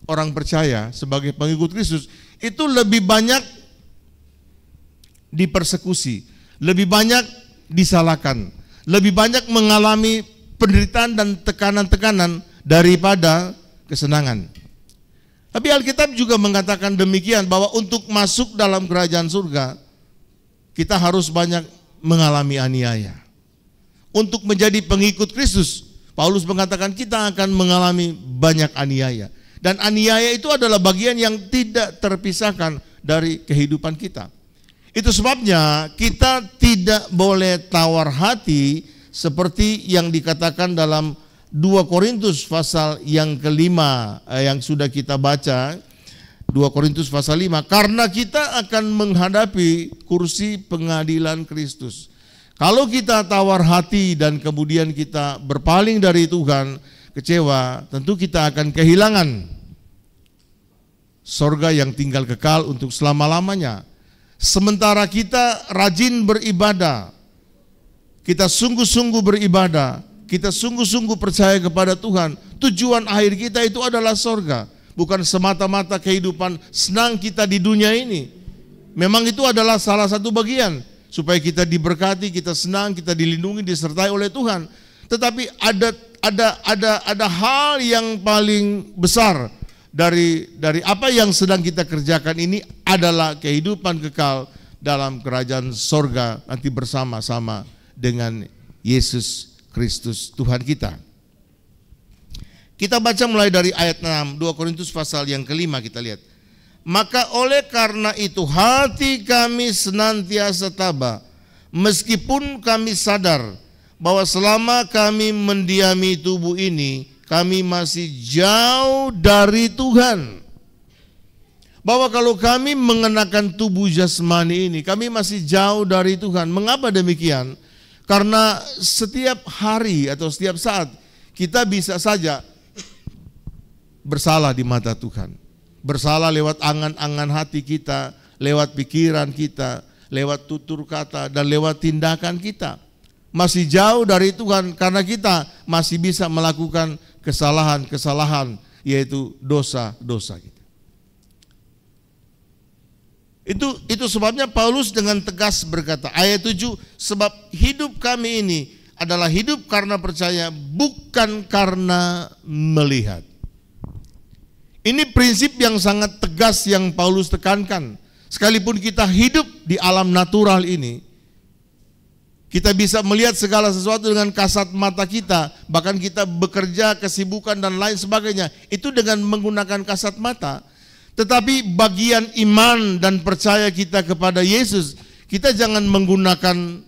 [SPEAKER 5] orang percaya, sebagai pengikut Kristus, itu lebih banyak dipersekusi, lebih banyak disalahkan, lebih banyak mengalami penderitaan dan tekanan-tekanan daripada kesenangan. Tapi Alkitab juga mengatakan demikian, bahwa untuk masuk dalam kerajaan surga kita harus banyak mengalami aniaya. Untuk menjadi pengikut Kristus, Paulus mengatakan kita akan mengalami banyak aniaya. Dan aniaya itu adalah bagian yang tidak terpisahkan dari kehidupan kita. Itu sebabnya kita tidak boleh tawar hati seperti yang dikatakan dalam 2 Korintus pasal yang kelima yang sudah kita baca. 2 Korintus pasal 5, karena kita akan menghadapi kursi pengadilan Kristus. Kalau kita tawar hati dan kemudian kita berpaling dari Tuhan, kecewa, tentu kita akan kehilangan sorga yang tinggal kekal untuk selama-lamanya. Sementara kita rajin beribadah, kita sungguh-sungguh beribadah, kita sungguh-sungguh percaya kepada Tuhan, tujuan akhir kita itu adalah sorga. Bukan semata-mata kehidupan senang kita di dunia ini. Memang itu adalah salah satu bagian, supaya kita diberkati, kita senang, kita dilindungi, disertai oleh Tuhan. Tetapi ada hal yang paling besar dari apa yang sedang kita kerjakan ini adalah kehidupan kekal dalam kerajaan sorga nanti bersama-sama dengan Yesus Kristus Tuhan kita. Kita baca mulai dari ayat 6, 2 Korintus pasal yang kelima kita lihat. Maka oleh karena itu hati kami senantiasa tabah, meskipun kami sadar bahwa selama kami mendiami tubuh ini, kami masih jauh dari Tuhan. Bahwa kalau kami mengenakan tubuh jasmani ini, kami masih jauh dari Tuhan. Mengapa demikian? Karena setiap hari atau setiap saat kita bisa saja bersalah di mata Tuhan. Bersalah lewat angan-angan hati kita, lewat pikiran kita, lewat tutur kata, dan lewat tindakan kita. Masih jauh dari Tuhan karena kita masih bisa melakukan kesalahan-kesalahan, yaitu dosa-dosa kita. Itu sebabnya Paulus dengan tegas berkata, ayat 7, sebab hidup kami ini adalah hidup karena percaya, bukan karena melihat. Ini prinsip yang sangat tegas yang Paulus tekankan. Sekalipun kita hidup di alam natural ini, kita bisa melihat segala sesuatu dengan kasat mata kita, bahkan kita bekerja, kesibukan dan lain sebagainya, itu dengan menggunakan kasat mata. Tetapi bagian iman dan percaya kita kepada Yesus, kita jangan menggunakan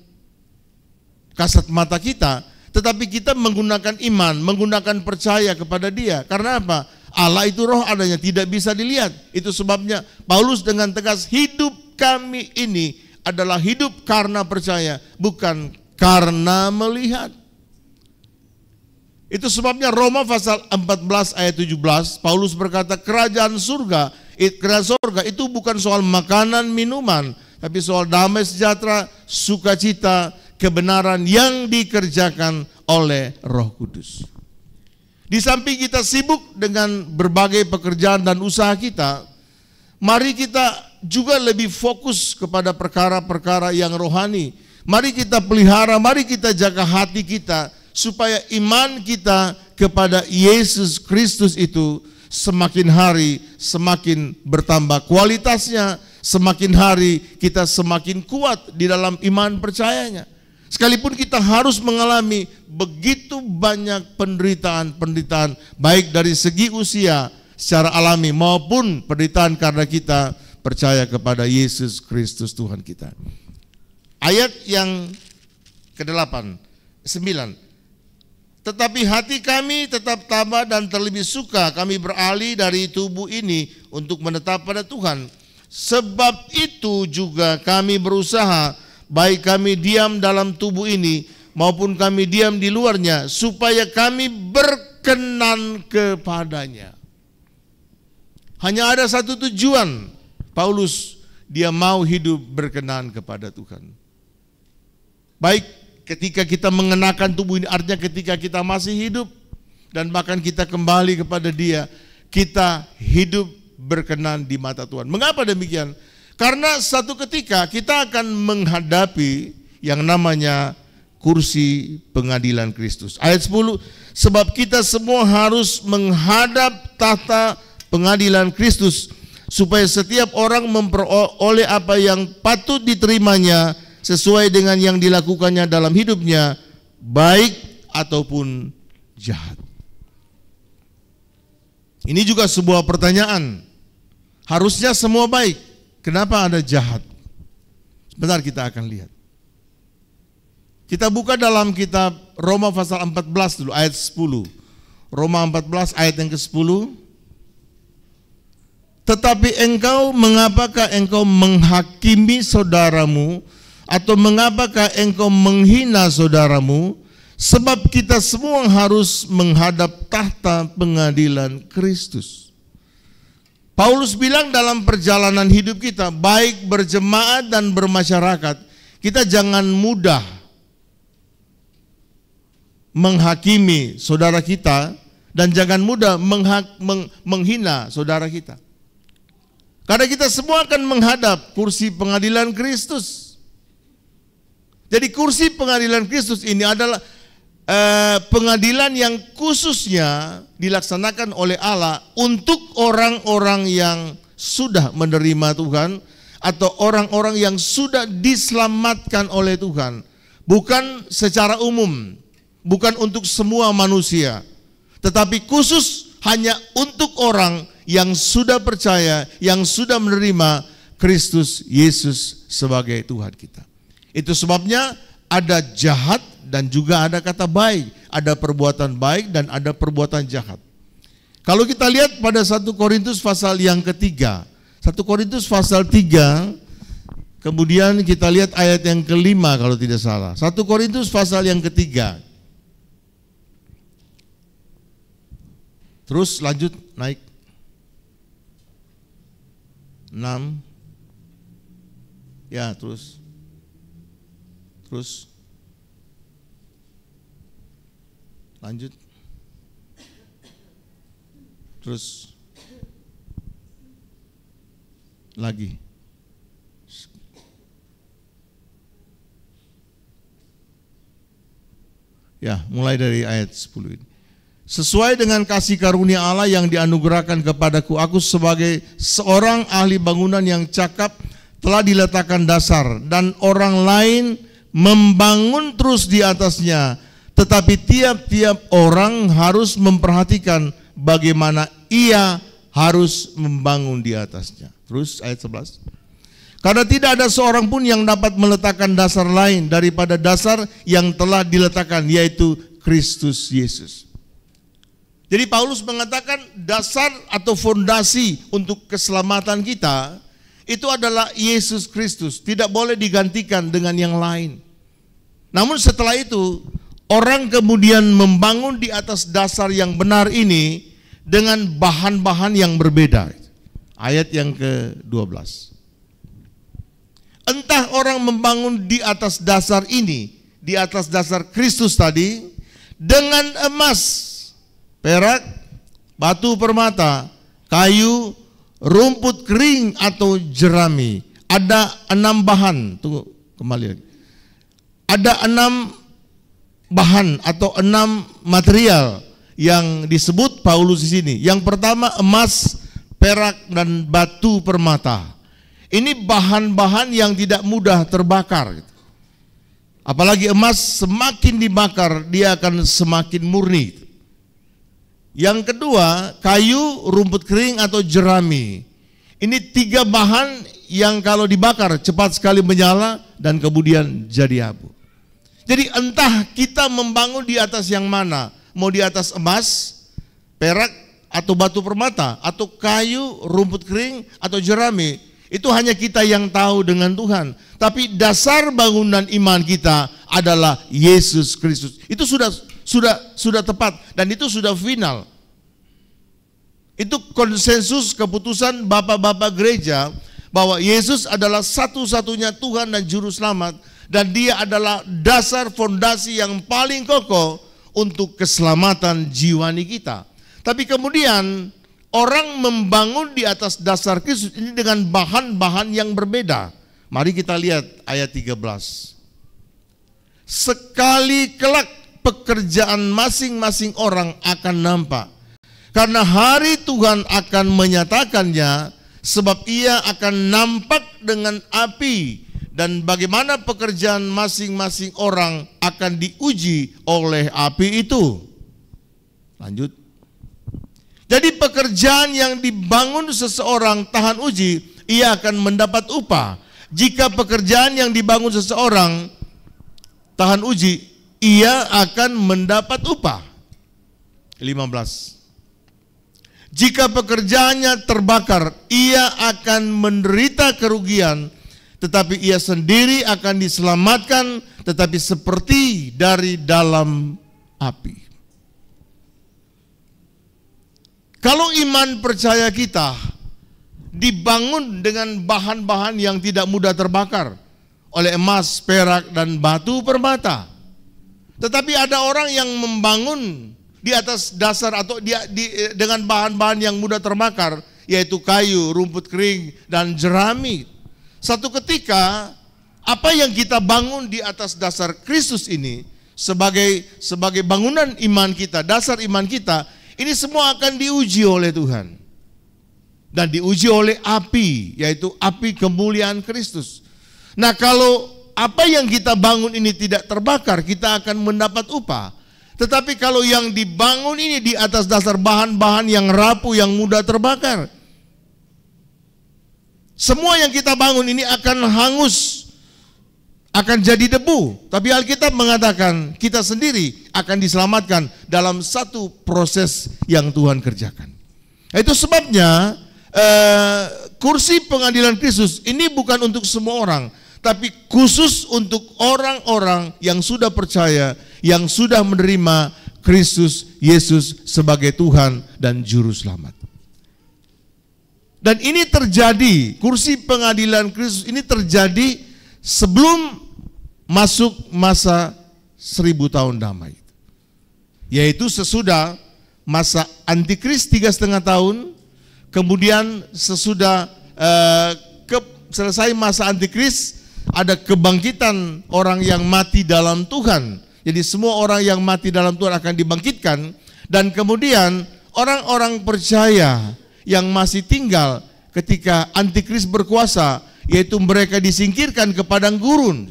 [SPEAKER 5] kasat mata kita, tetapi kita menggunakan iman, menggunakan percaya kepada Dia. Karena apa? Allah itu roh adanya, tidak bisa dilihat. Itu sebabnya Paulus dengan tegas, hidup kami ini adalah hidup karena percaya, bukan karena melihat. Itu sebabnya Roma pasal 14 ayat 17, Paulus berkata, kerajaan surga itu bukan soal makanan, minuman, tapi soal damai sejahtera, sukacita, kebenaran yang dikerjakan oleh Roh Kudus. Di samping kita sibuk dengan berbagai pekerjaan dan usaha kita, mari kita juga lebih fokus kepada perkara-perkara yang rohani. Mari kita pelihara, mari kita jaga hati kita, supaya iman kita kepada Yesus Kristus itu semakin hari semakin bertambah kualitasnya, semakin hari kita semakin kuat di dalam iman percayanya. Sekalipun kita harus mengalami begitu banyak penderitaan-penderitaan, baik dari segi usia secara alami maupun penderitaan karena kita percaya kepada Yesus Kristus Tuhan kita. Ayat yang ke-8, 9. Tetapi hati kami tetap tabah dan terlebih suka kami beralih dari tubuh ini untuk menetap pada Tuhan. Sebab itu juga kami berusaha, baik kami diam dalam tubuh ini maupun kami diam di luarnya, supaya kami berkenan kepadanya. Hanya ada satu tujuan Paulus, dia mau hidup berkenan kepada Tuhan. Baik ketika kita mengenakan tubuh ini, artinya ketika kita masih hidup, dan bahkan kita kembali kepada Dia, kita hidup berkenan di mata Tuhan. Mengapa demikian? Karena satu ketika kita akan menghadapi yang namanya kursi pengadilan Kristus. Ayat 10, sebab kita semua harus menghadap tahta pengadilan Kristus, supaya setiap orang memperoleh apa yang patut diterimanya sesuai dengan yang dilakukannya dalam hidupnya, baik ataupun jahat. Ini juga sebuah pertanyaan. Harusnya semua baik, kenapa ada jahat? Sebentar kita akan lihat. Kita buka dalam kitab Roma pasal 14 dulu, ayat 10. Roma 14 ayat yang ke-10. Tetapi engkau, mengapakah engkau menghakimi saudaramu, atau mengapakah engkau menghina saudaramu? Sebab kita semua harus menghadap tahta pengadilan Kristus. Paulus bilang dalam perjalanan hidup kita, baik berjemaat dan bermasyarakat, kita jangan mudah menghakimi saudara kita, dan jangan mudah menghina saudara kita. Karena kita semua akan menghadap kursi pengadilan Kristus. Jadi kursi pengadilan Kristus ini adalah pengadilan yang khususnya dilaksanakan oleh Allah untuk orang-orang yang sudah menerima Tuhan atau orang-orang yang sudah diselamatkan oleh Tuhan, bukan secara umum, bukan untuk semua manusia, tetapi khusus hanya untuk orang yang sudah percaya, yang sudah menerima Kristus Yesus sebagai Tuhan kita. Itu sebabnya ada jahat dan juga ada kata baik, ada perbuatan baik dan ada perbuatan jahat. Kalau kita lihat pada 1 Korintus pasal yang ketiga, 1 Korintus pasal 3, kemudian kita lihat ayat yang kelima kalau tidak salah. 1 Korintus pasal yang ketiga. Terus lanjut naik. 6. Ya, terus. Lanjut. Terus. Lagi. Ya, mulai dari ayat 10 ini. Sesuai dengan kasih karunia Allah yang dianugerahkan kepadaku, aku sebagai seorang ahli bangunan yang cakap telah diletakkan dasar dan orang lain membangun terus di atasnya. Tetapi tiap-tiap orang harus memperhatikan bagaimana ia harus membangun di atasnya. Terus ayat 11. Karena tidak ada seorang pun yang dapat meletakkan dasar lain daripada dasar yang telah diletakkan, yaitu Kristus Yesus. Jadi Paulus mengatakan dasar atau fondasi untuk keselamatan kita itu adalah Yesus Kristus, tidak boleh digantikan dengan yang lain. Namun setelah itu orang kemudian membangun di atas dasar yang benar ini dengan bahan-bahan yang berbeda. Ayat yang ke-12. Entah orang membangun di atas dasar ini, di atas dasar Kristus tadi, dengan emas, perak, batu permata, kayu, rumput kering atau jerami. Ada 6 bahan. Tunggu, kembali lagi. Ada 6 bahan atau 6 material yang disebut Paulus di sini. Yang pertama emas, perak dan batu permata. Ini bahan-bahan yang tidak mudah terbakar. Apalagi emas, semakin dibakar dia akan semakin murni. Yang kedua, kayu, rumput kering atau jerami. Ini 3 bahan yang kalau dibakar cepat sekali menyala dan kemudian jadi abu. Jadi entah kita membangun di atas yang mana, mau di atas emas, perak atau batu permata, atau kayu, rumput kering atau jerami, itu hanya kita yang tahu dengan Tuhan. Tapi dasar bangunan iman kita adalah Yesus Kristus. Itu sudah tepat dan itu sudah final. Itu konsensus keputusan bapak-bapak gereja bahwa Yesus adalah satu-satunya Tuhan dan Juru Selamat, dan dia adalah dasar fondasi yang paling kokoh untuk keselamatan jiwani kita. Tapi kemudian orang membangun di atas dasar Kristus ini dengan bahan-bahan yang berbeda. Mari kita lihat ayat 13. Sekali kelak pekerjaan masing-masing orang akan nampak, karena hari Tuhan akan menyatakannya, sebab ia akan nampak dengan api, dan bagaimana pekerjaan masing-masing orang akan diuji oleh api itu. Lanjut. Jadi pekerjaan yang dibangun seseorang tahan uji, ia akan mendapat upah. Jika pekerjaan yang dibangun seseorang tahan uji, ia akan mendapat upah. 15. Jika pekerjaannya terbakar, ia akan menderita kerugian, tetapi ia sendiri akan diselamatkan, tetapi seperti dari dalam api. Kalau iman percaya kita dibangun dengan bahan-bahan yang tidak mudah terbakar oleh emas, perak, dan batu permata, tetapi ada orang yang membangun di atas dasar atau dengan bahan-bahan yang mudah terbakar, yaitu kayu, rumput kering, dan jerami. Satu ketika apa yang kita bangun di atas dasar Kristus ini sebagai bangunan iman kita, dasar iman kita, ini semua akan diuji oleh Tuhan. Dan diuji oleh api, yaitu api kemuliaan Kristus. Nah, kalau apa yang kita bangun ini tidak terbakar, kita akan mendapat upah. Tetapi kalau yang dibangun ini di atas dasar bahan-bahan yang rapuh, yang mudah terbakar, semua yang kita bangun ini akan hangus, akan jadi debu. Tapi Alkitab mengatakan kita sendiri akan diselamatkan dalam satu proses yang Tuhan kerjakan. Itu sebabnya kursi pengadilan Kristus ini bukan untuk semua orang, tapi khusus untuk orang-orang yang sudah percaya, yang sudah menerima Kristus Yesus sebagai Tuhan dan Juru Selamat. Dan ini terjadi, kursi pengadilan Kristus ini terjadi sebelum masuk masa 1000 tahun damai. Yaitu sesudah masa antikris 3,5 tahun, kemudian sesudah selesai masa antikris, ada kebangkitan orang yang mati dalam Tuhan. Jadi semua orang yang mati dalam Tuhan akan dibangkitkan. Dan kemudian orang-orang percaya yang masih tinggal ketika antikris berkuasa, yaitu mereka disingkirkan ke padang gurun.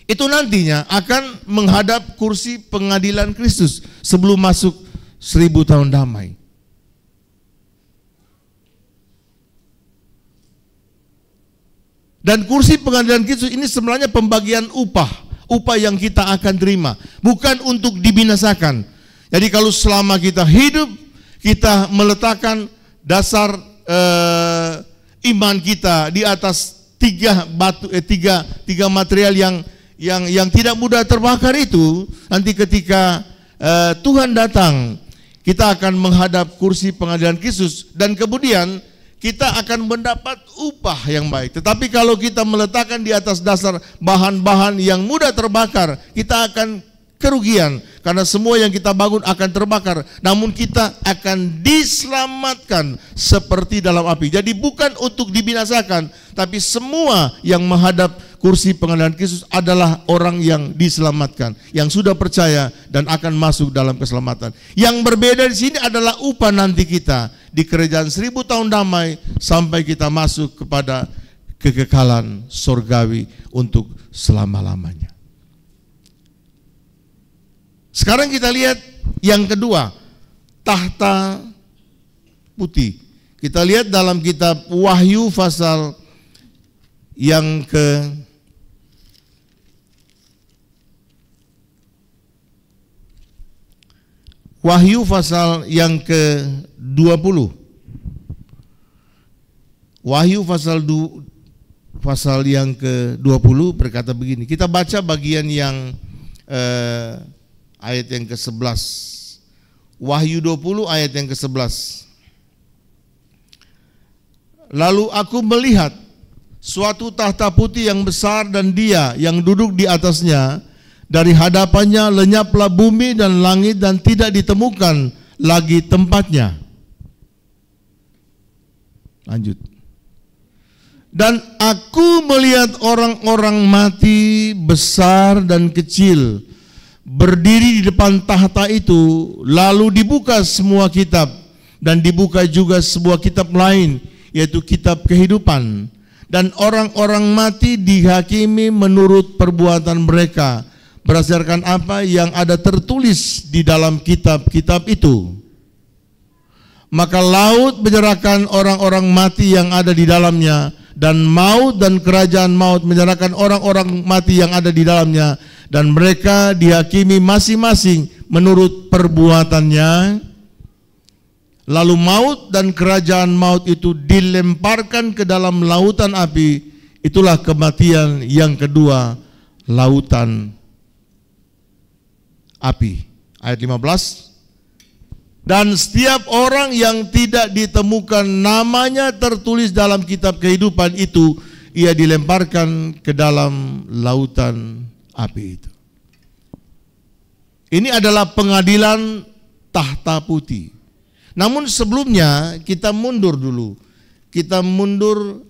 [SPEAKER 5] Itu nantinya akan menghadap kursi pengadilan Kristus sebelum masuk 1000 tahun damai. Dan kursi pengadilan Kristus ini sebenarnya pembagian upah yang kita akan terima, bukan untuk dibinasakan. Jadi kalau selama kita hidup, kita meletakkan dasar iman kita di atas tiga material yang tidak mudah terbakar itu, nanti ketika Tuhan datang, kita akan menghadap kursi pengadilan Kristus dan kemudian kita akan mendapat upah yang baik. Tetapi kalau kita meletakkan di atas dasar bahan-bahan yang mudah terbakar, kita akan kerugian karena semua yang kita bangun akan terbakar. Namun kita akan diselamatkan seperti dalam api. Jadi bukan untuk dibinasakan, tapi semua yang menghadap kursi pengadilan Kristus adalah orang yang diselamatkan, yang sudah percaya dan akan masuk dalam keselamatan. Yang berbeda di sini adalah upah nanti kita di kerajaan 1000 tahun damai sampai kita masuk kepada kekekalan surgawi untuk selama-lamanya. Sekarang kita lihat yang kedua, tahta putih. Kita lihat dalam kitab Wahyu pasal yang Wahyu pasal yang ke-20. Wahyu pasal yang ke-20 berkata begini. Kita baca bagian yang ayat yang ke-11. Wahyu 20 ayat yang ke-11. Lalu aku melihat suatu tahta putih yang besar dan Dia yang duduk di atasnya. Dari hadapannya lenyaplah bumi dan langit dan tidak ditemukan lagi tempatnya. Lanjut. Dan aku melihat orang-orang mati besar dan kecil berdiri di depan tahta itu, lalu dibuka semua kitab dan dibuka juga sebuah kitab lain, yaitu kitab kehidupan. Dan orang-orang mati dihakimi menurut perbuatan mereka, berdasarkan apa yang ada tertulis di dalam kitab-kitab itu. Maka laut menyerahkan orang-orang mati yang ada di dalamnya, dan maut dan kerajaan maut menyerahkan orang-orang mati yang ada di dalamnya, dan mereka dihakimi masing-masing menurut perbuatannya. Lalu maut dan kerajaan maut itu dilemparkan ke dalam lautan api. Itulah kematian yang kedua, lautan api. Ayat 15. Dan setiap orang yang tidak ditemukan namanya tertulis dalam kitab kehidupan itu, ia dilemparkan ke dalam lautan api itu. Ini adalah pengadilan tahta putih. Namun sebelumnya kita mundur dulu. Kita mundur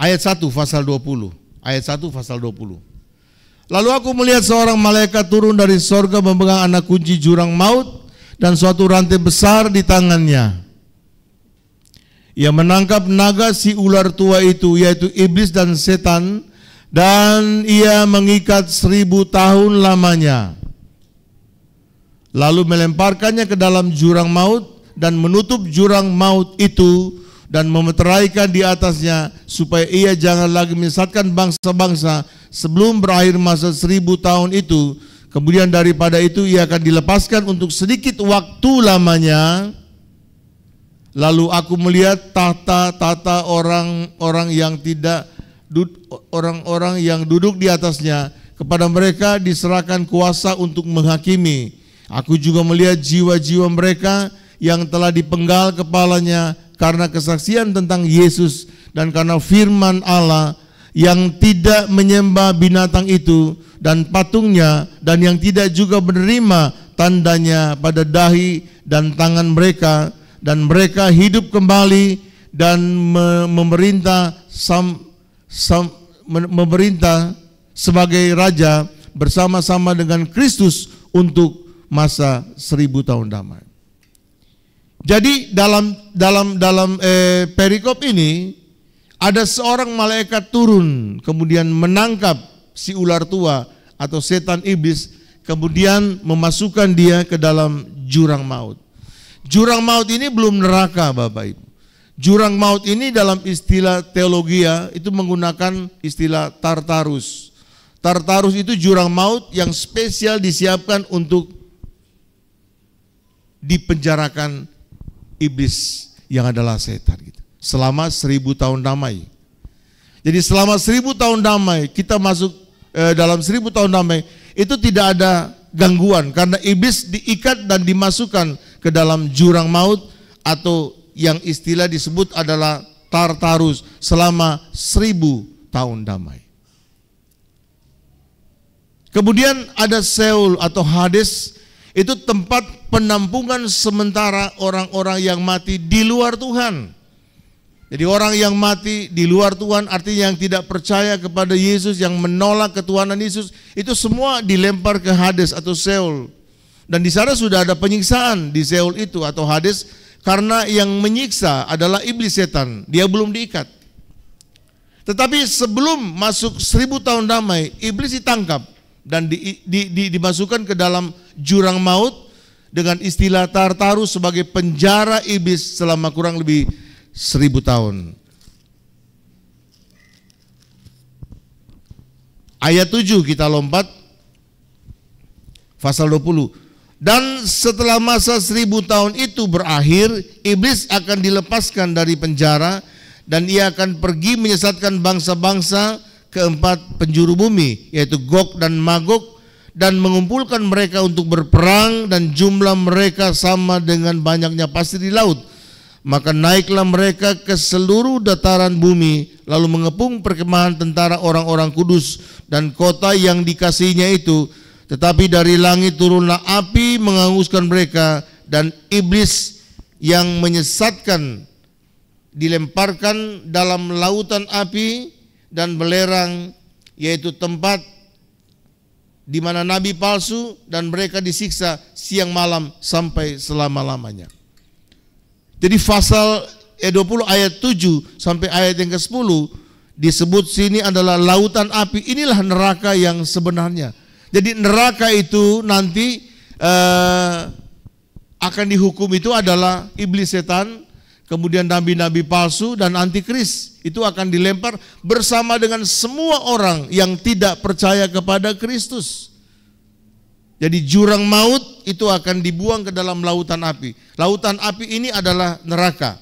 [SPEAKER 5] ayat 1 pasal 20. Ayat 1 pasal 20. Lalu aku melihat seorang malaikat turun dari sorga memegang anak kunci jurang maut dan suatu rantai besar di tangannya. Ia menangkap naga si ular tua itu, yaitu iblis dan setan, dan ia mengikat 1000 tahun lamanya. Lalu melemparkannya ke dalam jurang maut dan menutup jurang maut itu dan memeteraikan di atasnya supaya ia jangan lagi menyesatkan bangsa-bangsa sebelum berakhir masa 1000 tahun itu. Kemudian daripada itu ia akan dilepaskan untuk sedikit waktu lamanya. Lalu aku melihat tahta-tahta orang-orang yang duduk di atasnya. Kepada mereka diserahkan kuasa untuk menghakimi. Aku juga melihat jiwa-jiwa mereka yang telah dipenggal kepalanya karena kesaksian tentang Yesus dan karena firman Allah, yang tidak menyembah binatang itu dan patungnya, dan yang tidak juga menerima tandanya pada dahi dan tangan mereka, dan mereka hidup kembali dan memerintah sebagai raja bersama-sama dengan Kristus untuk masa 1000 tahun damai. Jadi dalam perikop ini ada seorang malaikat turun kemudian menangkap si ular tua atau setan iblis, kemudian memasukkan dia ke dalam jurang maut. Jurang maut ini belum neraka, Bapak Ibu. Jurang maut ini dalam istilah teologia itu menggunakan istilah Tartarus. Tartarus itu jurang maut yang spesial disiapkan untuk dipenjarakan iblis yang adalah setan gitu. Selama 1000 tahun damai. Jadi selama 1000 tahun damai kita masuk dalam 1000 tahun damai itu tidak ada gangguan karena iblis diikat dan dimasukkan ke dalam jurang maut atau yang istilah disebut adalah Tartarus selama 1000 tahun damai. Kemudian ada Seol atau Hades, itu tempat penampungan sementara orang-orang yang mati di luar Tuhan. Jadi orang yang mati di luar Tuhan artinya yang tidak percaya kepada Yesus, yang menolak ketuhanan Yesus, itu semua dilempar ke Hades atau Seol. Dan di sana sudah ada penyiksaan di Seol itu atau Hades karena yang menyiksa adalah iblis setan, dia belum diikat. Tetapi sebelum masuk 1000 tahun damai, iblis ditangkap dan dimasukkan ke dalam jurang maut dengan istilah Tartarus sebagai penjara iblis selama kurang lebih 1000 tahun. Ayat 7 kita lompat, pasal 20. Dan setelah masa 1000 tahun itu berakhir, iblis akan dilepaskan dari penjara dan ia akan pergi menyesatkan bangsa-bangsa keempat penjuru bumi, yaitu Gog dan Magog, dan mengumpulkan mereka untuk berperang, dan jumlah mereka sama dengan banyaknya pasir di laut. Maka naiklah mereka ke seluruh dataran bumi, lalu mengepung perkemahan tentara orang-orang kudus dan kota yang dikasihinya itu. Tetapi dari langit turunlah api menghanguskan mereka, dan iblis yang menyesatkan dilemparkan dalam lautan api dan belerang, yaitu tempat di mana nabi palsu, dan mereka disiksa siang malam sampai selama-lamanya. Jadi pasal 20 ayat 7 sampai ayat yang ke-10 disebut sini adalah lautan api. Inilah neraka yang sebenarnya. Jadi neraka itu nanti akan dihukum itu adalah iblis setan, kemudian nabi-nabi palsu dan antikris. Itu akan dilempar bersama dengan semua orang yang tidak percaya kepada Kristus. Jadi jurang maut itu akan dibuang ke dalam lautan api. Lautan api ini adalah neraka.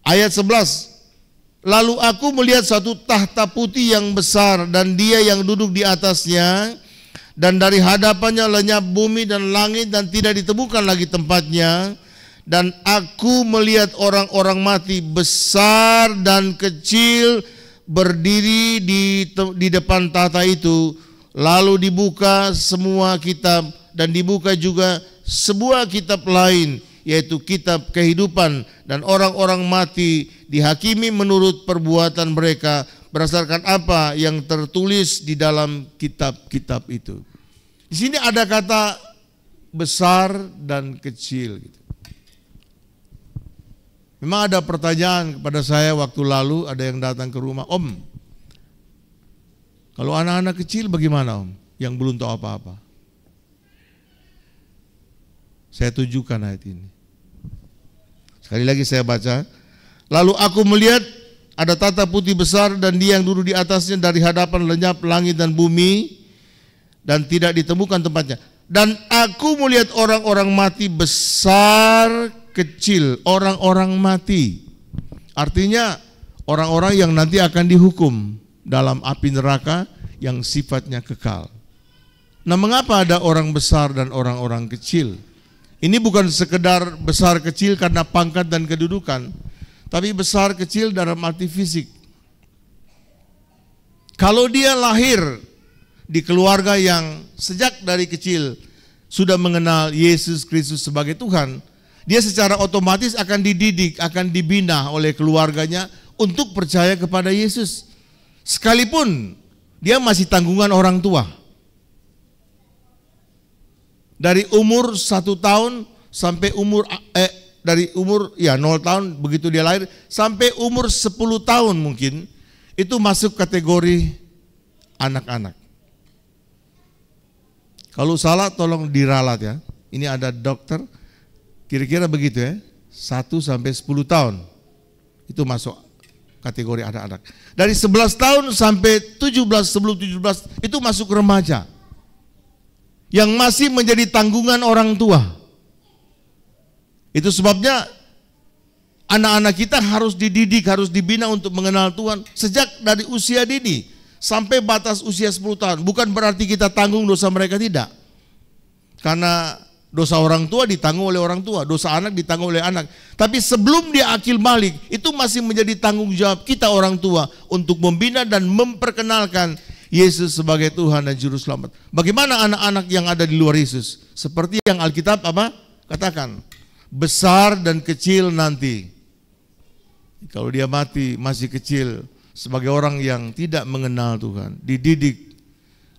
[SPEAKER 5] Ayat 11. Lalu aku melihat satu tahta putih yang besar dan dia yang duduk di atasnya, dan dari hadapannya lenyap bumi dan langit dan tidak ditemukan lagi tempatnya. Dan aku melihat orang-orang mati besar dan kecil berdiri di depan tahta itu. Lalu dibuka semua kitab, dan dibuka juga sebuah kitab lain, yaitu kitab kehidupan, dan orang-orang mati dihakimi menurut perbuatan mereka berdasarkan apa yang tertulis di dalam kitab-kitab itu. Di sini ada kata besar dan kecil gitu. Memang ada pertanyaan kepada saya waktu lalu, ada yang datang ke rumah, "Om, kalau anak-anak kecil bagaimana Om, yang belum tahu apa-apa?" Saya tunjukkan ayat ini. Sekali lagi saya baca. "Lalu aku melihat ada tahta putih besar dan Dia yang duduk di atasnya, dari hadapan lenyap langit dan bumi dan tidak ditemukan tempatnya. Dan aku melihat orang-orang mati besar kecil." Orang-orang mati artinya orang-orang yang nanti akan dihukum dalam api neraka yang sifatnya kekal. Nah, mengapa ada orang besar dan orang-orang kecil? Ini bukan sekedar besar kecil karena pangkat dan kedudukan, tapi besar kecil dalam arti fisik. Kalau dia lahir di keluarga yang sejak dari kecil sudah mengenal Yesus Kristus sebagai Tuhan, dia secara otomatis akan dididik, akan dibina oleh keluarganya untuk percaya kepada Yesus. Sekalipun dia masih tanggungan orang tua. Dari umur 1 tahun sampai umur dari umur 0 tahun begitu dia lahir sampai umur 10 tahun mungkin itu masuk kategori anak-anak. Kalau salah tolong diralat ya. Ini ada dokter, kira-kira begitu ya, 1 sampai 10 tahun itu masuk kategori anak-anak. Dari 11 tahun sampai 17, sebelum 17 itu masuk remaja, yang masih menjadi tanggungan orang tua. Itu sebabnya anak-anak kita harus dididik, harus dibina untuk mengenal Tuhan sejak dari usia dini sampai batas usia 10 tahun. Bukan berarti kita tanggung dosa mereka, tidak. Karena dosa orang tua ditanggung oleh orang tua, dosa anak ditanggung oleh anak. Tapi sebelum dia akil balik, itu masih menjadi tanggung jawab kita orang tua untuk membina dan memperkenalkan Yesus sebagai Tuhan dan Juru Selamat. Bagaimana anak-anak yang ada di luar Yesus? Seperti yang Alkitab katakan, besar dan kecil nanti. Kalau dia mati masih kecil, sebagai orang yang tidak mengenal Tuhan, dididik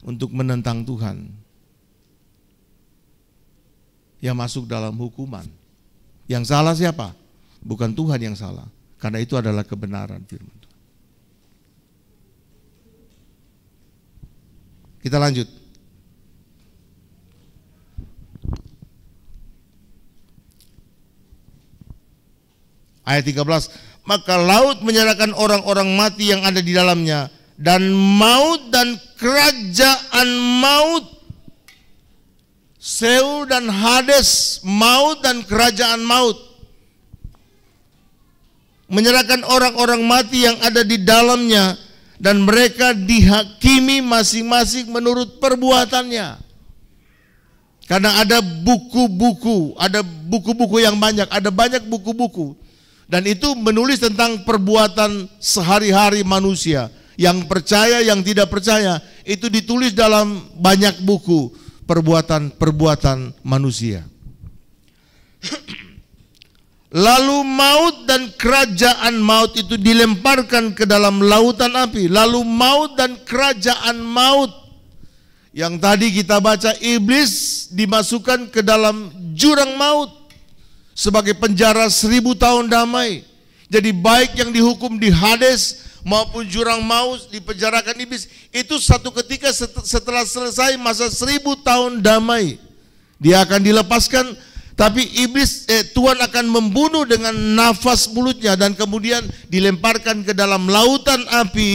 [SPEAKER 5] untuk menentang Tuhan, yang masuk dalam hukuman. Yang salah siapa? Bukan Tuhan yang salah, karena itu adalah kebenaran firman Tuhan. Kita lanjut. Ayat 13, maka laut menyerahkan orang-orang mati yang ada di dalamnya, dan maut dan kerajaan maut, Seul dan Hades, maut dan kerajaan maut, menyerahkan orang-orang mati yang ada di dalamnya, dan mereka dihakimi masing-masing menurut perbuatannya. Karena ada buku-buku, yang banyak, ada banyak buku-buku. Dan itu menulis tentang perbuatan sehari-hari manusia. Yang percaya, yang tidak percaya, itu ditulis dalam banyak buku perbuatan-perbuatan manusia. Lalu maut dan kerajaan maut itu dilemparkan ke dalam lautan api. Lalu maut dan kerajaan maut, yang tadi kita baca, iblis dimasukkan ke dalam jurang maut sebagai penjara 1000 tahun damai. Jadi baik yang dihukum di Hades maupun jurang maut, dipenjarakan iblis, itu satu ketika setelah selesai masa 1000 tahun damai, dia akan dilepaskan. Tapi iblis, Tuhan akan membunuh dengan nafas mulutnya dan kemudian dilemparkan ke dalam lautan api.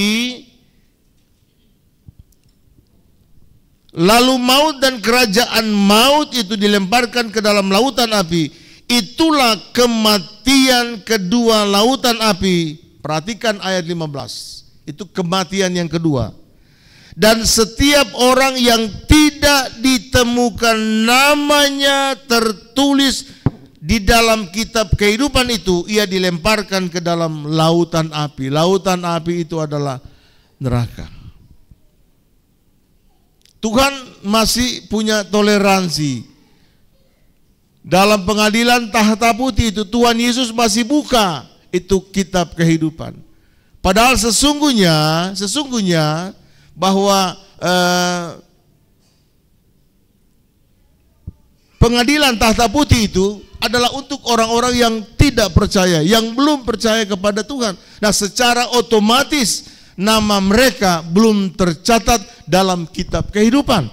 [SPEAKER 5] Lalu maut dan kerajaan maut itu dilemparkan ke dalam lautan api. Itulah kematian kedua, lautan api. Perhatikan ayat 15. Itu kematian yang kedua. Dan setiap orang yang tidak ditemukan namanya tertulis di dalam kitab kehidupan itu, ia dilemparkan ke dalam lautan api. Lautan api itu adalah neraka. Tuhan masih punya toleransi dalam pengadilan tahta putih itu Tuhan Yesus masih buka itu kitab kehidupan. Padahal sesungguhnya bahwa pengadilan tahta putih itu adalah untuk orang-orang yang tidak percaya, yang belum percaya kepada Tuhan. Nah, secara otomatis nama mereka belum tercatat dalam kitab kehidupan.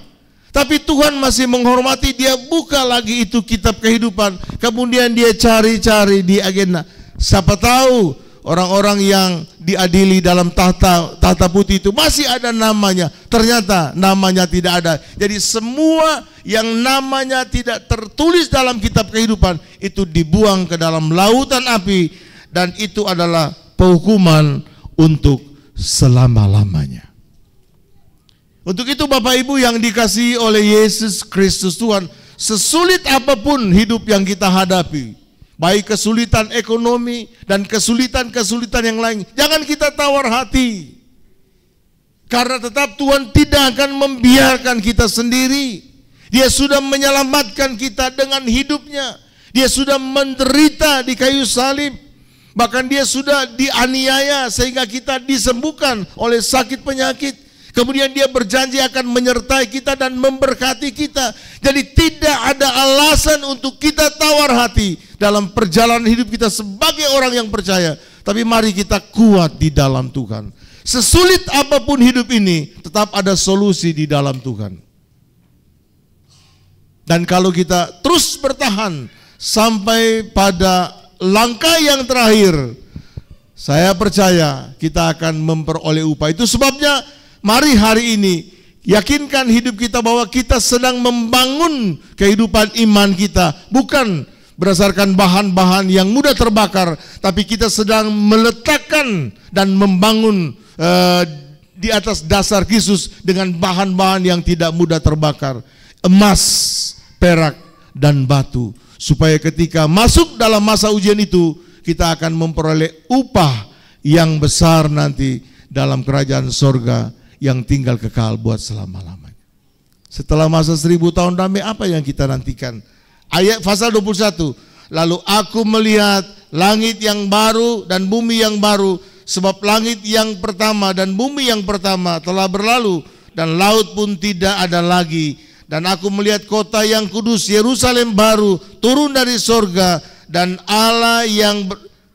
[SPEAKER 5] Tapi Tuhan masih menghormati, dia buka lagi itu kitab kehidupan. Kemudian dia cari-cari di agenda. Siapa tahu orang-orang yang diadili dalam tahta putih itu masih ada namanya. Ternyata namanya tidak ada. Jadi semua yang namanya tidak tertulis dalam kitab kehidupan itu dibuang ke dalam lautan api. Dan itu adalah penghukuman untuk selama-lamanya. Untuk itu Bapak Ibu yang dikasihi oleh Yesus Kristus Tuhan, sesulit apapun hidup yang kita hadapi, baik kesulitan ekonomi dan kesulitan-kesulitan yang lain, jangan kita tawar hati. Karena tetap Tuhan tidak akan membiarkan kita sendiri. Dia sudah menyelamatkan kita dengan hidupnya. Dia sudah menderita di kayu salib. Bahkan dia sudah dianiaya sehingga kita disembuhkan oleh sakit penyakit. Kemudian dia berjanji akan menyertai kita dan memberkati kita. Jadi tidak ada alasan untuk kita tawar hati dalam perjalanan hidup kita sebagai orang yang percaya. Tapi mari kita kuat di dalam Tuhan. Sesulit apapun hidup ini, tetap ada solusi di dalam Tuhan. Dan kalau kita terus bertahan sampai pada langkah yang terakhir, saya percaya kita akan memperoleh upah. Itu sebabnya mari hari ini yakinkan hidup kita bahwa kita sedang membangun kehidupan iman kita, bukan berdasarkan bahan-bahan yang mudah terbakar, tapi kita sedang meletakkan dan membangun di atas dasar Kristus dengan bahan-bahan yang tidak mudah terbakar, emas, perak, dan batu, supaya ketika masuk dalam masa ujian itu kita akan memperoleh upah yang besar nanti dalam kerajaan sorga yang tinggal kekal buat selama-lamanya. Setelah masa 1000 tahun damai, apa yang kita nantikan? Ayat pasal 21, lalu aku melihat langit yang baru dan bumi yang baru, sebab langit yang pertama dan bumi yang pertama telah berlalu dan laut pun tidak ada lagi. Dan aku melihat kota yang kudus Yerusalem baru turun dari sorga, dan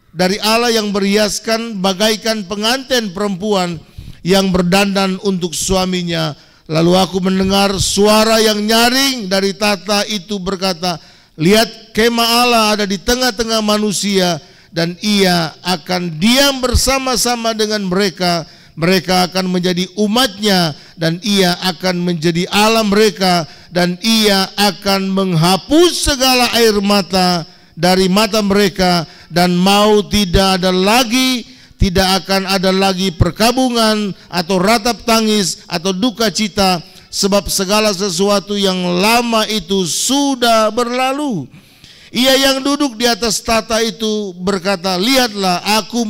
[SPEAKER 5] dari Allah yang berhiaskan bagaikan pengantin perempuan yang berdandan untuk suaminya. Lalu aku mendengar suara yang nyaring dari tahta itu berkata, lihat, kemah Allah ada di tengah-tengah manusia, dan ia akan diam bersama-sama dengan mereka. Mereka akan menjadi umatnya, dan ia akan menjadi Allah mereka, dan ia akan menghapus segala air mata dari mata mereka, dan maut tidak akan ada lagi perkabungan atau ratap tangis atau duka cita, sebab segala sesuatu yang lama itu sudah berlalu. Ia yang duduk di atas tahta itu berkata, lihatlah, aku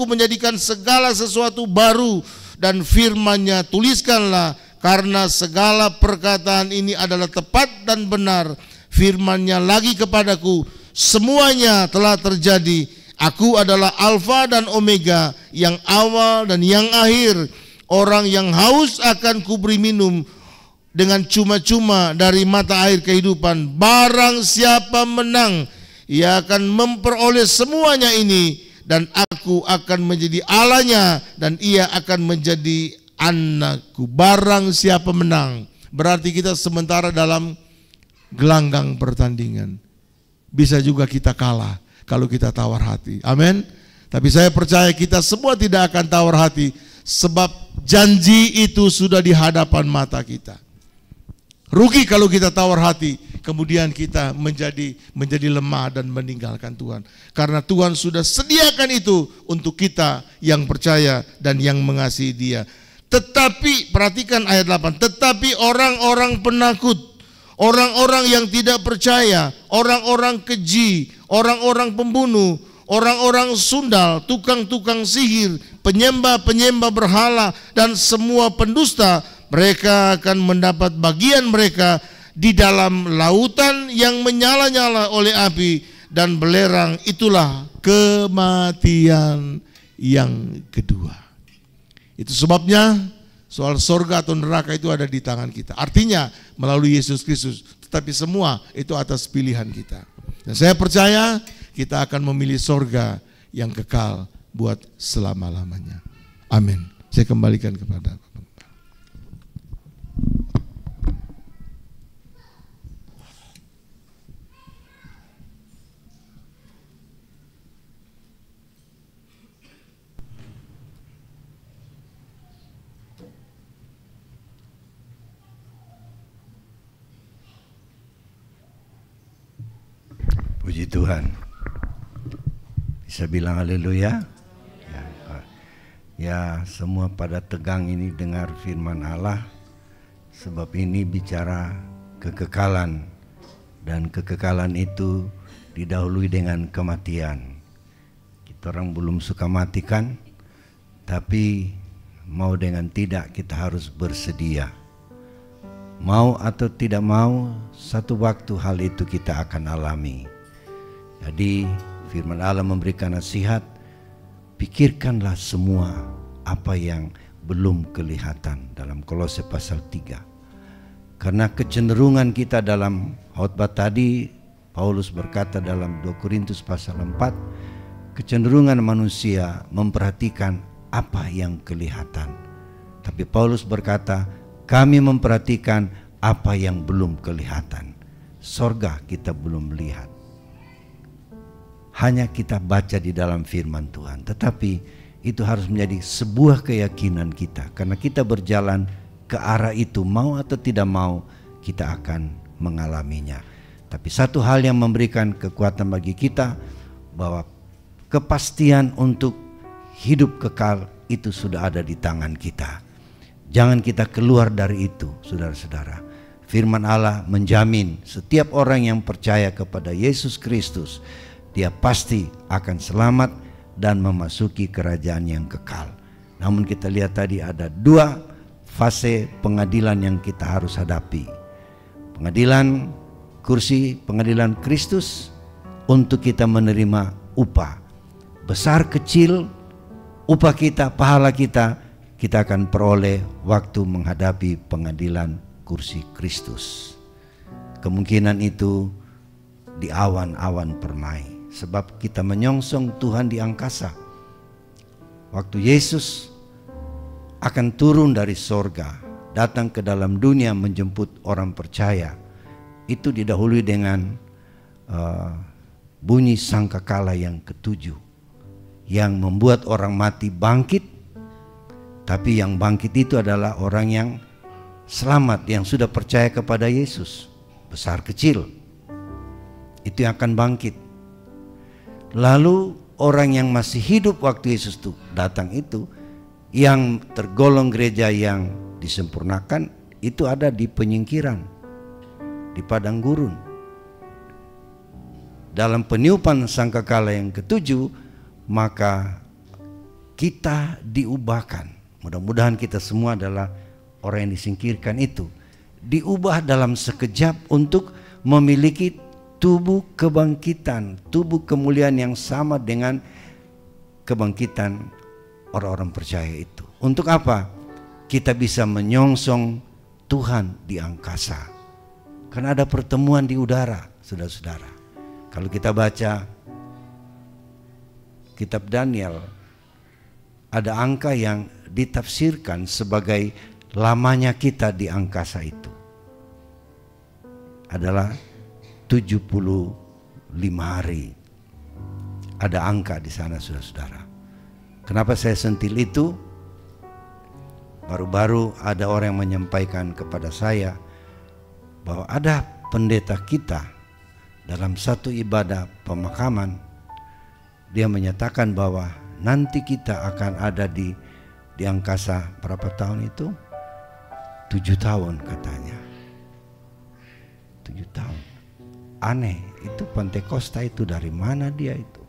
[SPEAKER 5] menjadikan segala sesuatu baru, dan firman-Nya tuliskanlah, karena segala perkataan ini adalah tepat dan benar. Firman-Nya lagi kepadaku, semuanya telah terjadi. Aku adalah Alfa dan Omega, yang awal dan yang akhir. Orang yang haus akan kuberi minum dengan cuma-cuma dari mata air kehidupan. Barang siapa menang, ia akan memperoleh semuanya ini, dan aku akan menjadi Allahnya, dan ia akan menjadi anakku. Barang siapa menang, berarti kita sementara dalam gelanggang pertandingan. Bisa juga kita kalah kalau kita tawar hati. Amin. Tapi saya percaya kita semua tidak akan tawar hati, sebab janji itu sudah di hadapan mata kita. Rugi kalau kita tawar hati, kemudian kita menjadi lemah dan meninggalkan Tuhan. Karena Tuhan sudah sediakan itu untuk kita yang percaya dan yang mengasihi Dia. Tetapi, perhatikan ayat 8, tetapi orang-orang penakut, orang-orang yang tidak percaya, orang-orang keji, orang-orang pembunuh, orang-orang sundal, tukang-tukang sihir, penyembah-penyembah berhala, dan semua pendusta, mereka akan mendapat bagian mereka di dalam lautan yang menyala-nyala oleh api dan belerang, itulah kematian yang kedua. Itu sebabnya soal sorga atau neraka itu ada di tangan kita. Artinya melalui Yesus Kristus, tetapi semua itu atas pilihan kita. Dan saya percaya kita akan memilih sorga yang kekal buat selama-lamanya. Amin. Saya kembalikan kepada Bapak.
[SPEAKER 6] Puji Tuhan. Bisa bilang haleluya? Ya, semua pada tegang ini dengar firman Allah, sebab ini bicara kekekalan, dan kekekalan itu didahului dengan kematian. Kita orang belum suka mati kan, tapi mau dengan tidak kita harus bersedia. Mau atau tidak mau, satu waktu hal itu kita akan alami. Jadi firman Allah memberikan nasihat, pikirkanlah semua apa yang belum kelihatan, dalam Kolose pasal 3. Karena kecenderungan kita dalam khotbah tadi, Paulus berkata dalam 2 Korintus pasal 4, kecenderungan manusia memperhatikan apa yang kelihatan. Tapi Paulus berkata, kami memperhatikan apa yang belum kelihatan. Sorga kita belum lihat. Hanya kita baca di dalam firman Tuhan. Tetapi itu harus menjadi sebuah keyakinan kita. Karena kita berjalan ke arah itu, mau atau tidak mau, kita akan mengalaminya. Tapi satu hal yang memberikan kekuatan bagi kita, bahwa kepastian untuk hidup kekal itu sudah ada di tangan kita. Jangan kita keluar dari itu, saudara-saudara. Firman Allah menjamin setiap orang yang percaya kepada Yesus Kristus, dia pasti akan selamat dan memasuki kerajaan yang kekal. Namun kita lihat tadi ada dua fase pengadilan yang kita harus hadapi. Pengadilan kursi, pengadilan Kristus untuk kita menerima upah. Besar kecil upah kita, pahala kita akan peroleh waktu menghadapi pengadilan kursi Kristus. Kemungkinan itu di awan-awan permai. Sebab kita menyongsong Tuhan di angkasa. Waktu Yesus akan turun dari sorga, datang ke dalam dunia menjemput orang percaya, itu didahului dengan bunyi sangkakala yang ketujuh, yang membuat orang mati bangkit. Tapi yang bangkit itu adalah orang yang selamat, yang sudah percaya kepada Yesus. Besar kecil, itu yang akan bangkit. Lalu orang yang masih hidup waktu Yesus itu datang itu, yang tergolong gereja yang disempurnakan, itu ada di penyingkiran, di padang gurun. Dalam peniupan sangkakala yang ketujuh, maka kita diubahkan. Mudah-mudahan kita semua adalah orang yang disingkirkan itu, diubah dalam sekejap untuk memiliki tubuh kebangkitan, tubuh kemuliaan yang sama dengan kebangkitan orang-orang percaya itu. Untuk apa? Kita bisa menyongsong Tuhan di angkasa. Karena ada pertemuan di udara, saudara-saudara. Kalau kita baca kitab Daniel, ada angka yang ditafsirkan sebagai lamanya kita di angkasa itu adalah 75 hari. Ada angka di sana, saudara-saudara. Kenapa saya sentil itu? Baru-baru ada orang yang menyampaikan kepada saya bahwa ada pendeta kita dalam satu ibadah pemakaman, dia menyatakan bahwa nanti kita akan ada di angkasa berapa tahun itu? 7 tahun katanya. 7 tahun. Aneh, itu Pentakosta itu dari mana dia itu?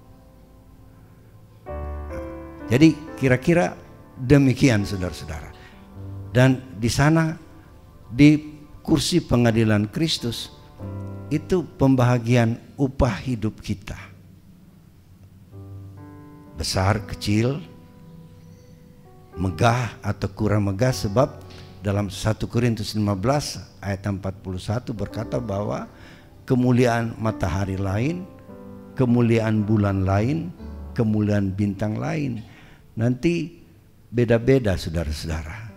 [SPEAKER 6] Jadi kira-kira demikian, saudara-saudara. Dan di sana di kursi pengadilan Kristus, itu pembahagian upah hidup kita. Besar, kecil, megah atau kurang megah, sebab dalam 1 Korintus 15 ayat 41 berkata bahwa kemuliaan matahari lain, kemuliaan bulan lain, kemuliaan bintang lain. Nanti beda-beda saudara-saudara.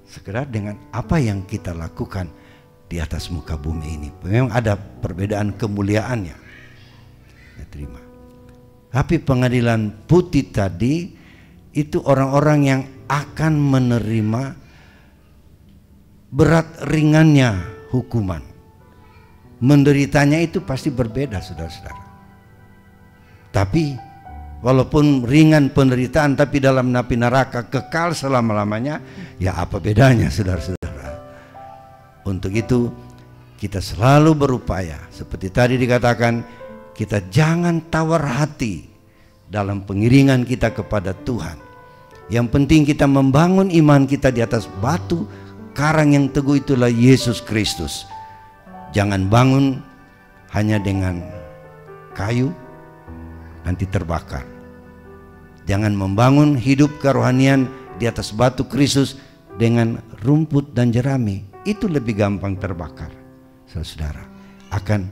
[SPEAKER 6] Sekedar dengan apa yang kita lakukan di atas muka bumi ini. Memang ada perbedaan kemuliaannya. Ya, terima. Tapi pengadilan putih tadi itu orang-orang yang akan menerima berat ringannya hukuman. Menderitanya itu pasti berbeda saudara-saudara. Tapi walaupun ringan penderitaan, tapi dalam api neraka kekal selama-lamanya, ya apa bedanya saudara-saudara? Untuk itu kita selalu berupaya, seperti tadi dikatakan, kita jangan tawar hati dalam pengiringan kita kepada Tuhan. Yang penting kita membangun iman kita di atas batu karang yang teguh, itulah Yesus Kristus. Jangan bangun hanya dengan kayu, nanti terbakar. Jangan membangun hidup kerohanian di atas batu Kristus dengan rumput dan jerami. Itu lebih gampang terbakar. Saudara, akan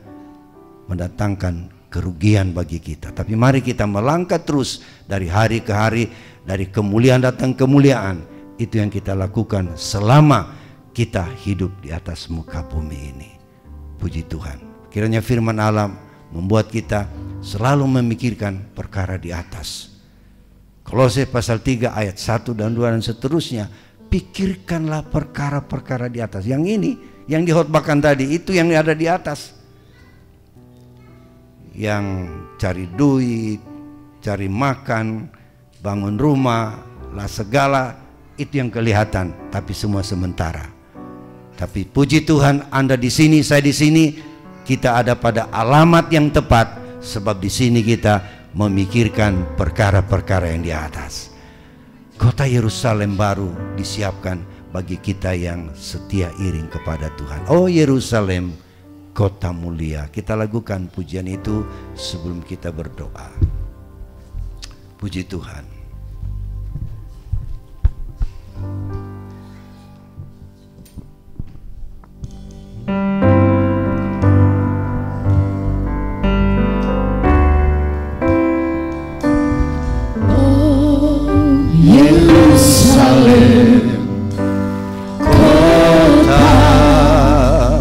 [SPEAKER 6] mendatangkan kerugian bagi kita. Tapi mari kita melangkah terus dari hari ke hari, dari kemuliaan datang kemuliaan. Itu yang kita lakukan selama kita hidup di atas muka bumi ini. Puji Tuhan. Kiranya firman Allah membuat kita selalu memikirkan perkara di atas. Kolose pasal 3 ayat 1 dan 2 dan seterusnya. Pikirkanlah perkara-perkara di atas. Yang ini, yang dihotbahkan tadi, itu yang ada di atas. Yang cari duit, cari makan, bangun rumah, lah segala, itu yang kelihatan. Tapi semua sementara. Tapi puji Tuhan, Anda di sini, saya di sini, kita ada pada alamat yang tepat. Sebab di sini kita memikirkan perkara-perkara yang di atas. Kota Yerusalem baru disiapkan bagi kita yang setia iring kepada Tuhan. Oh Yerusalem, kota mulia. Kita lakukan pujian itu sebelum kita berdoa. Puji Tuhan.
[SPEAKER 2] Yerusalem, kota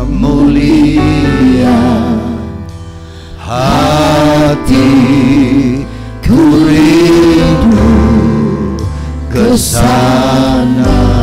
[SPEAKER 2] mulia, hatiku rindu ke sana.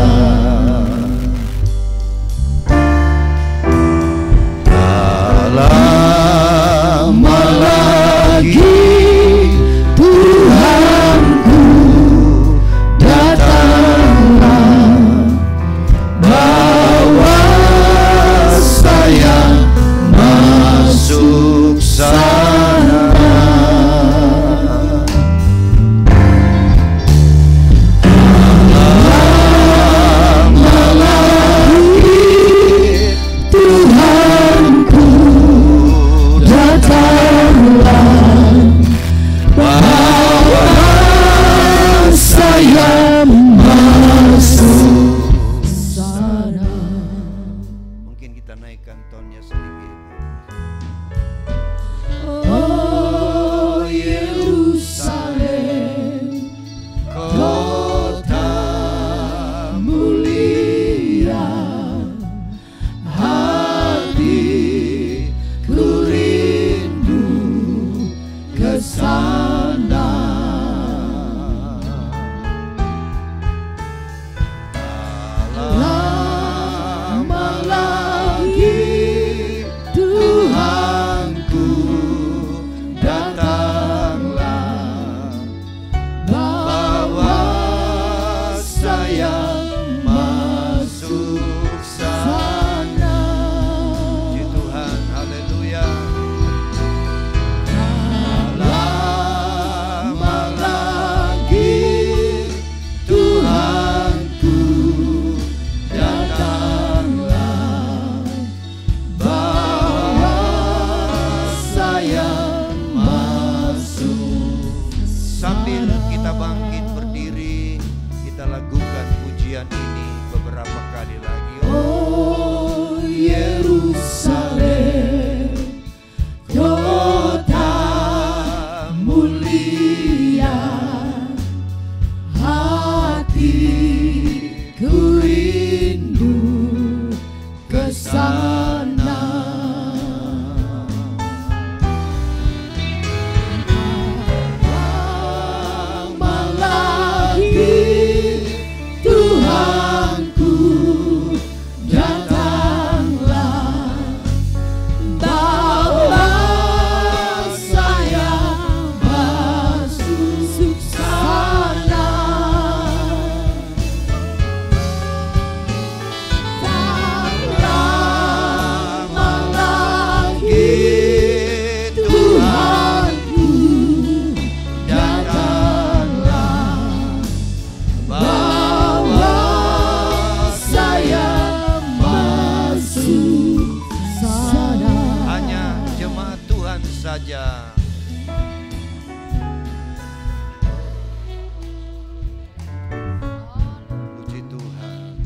[SPEAKER 6] saja. Puji Tuhan.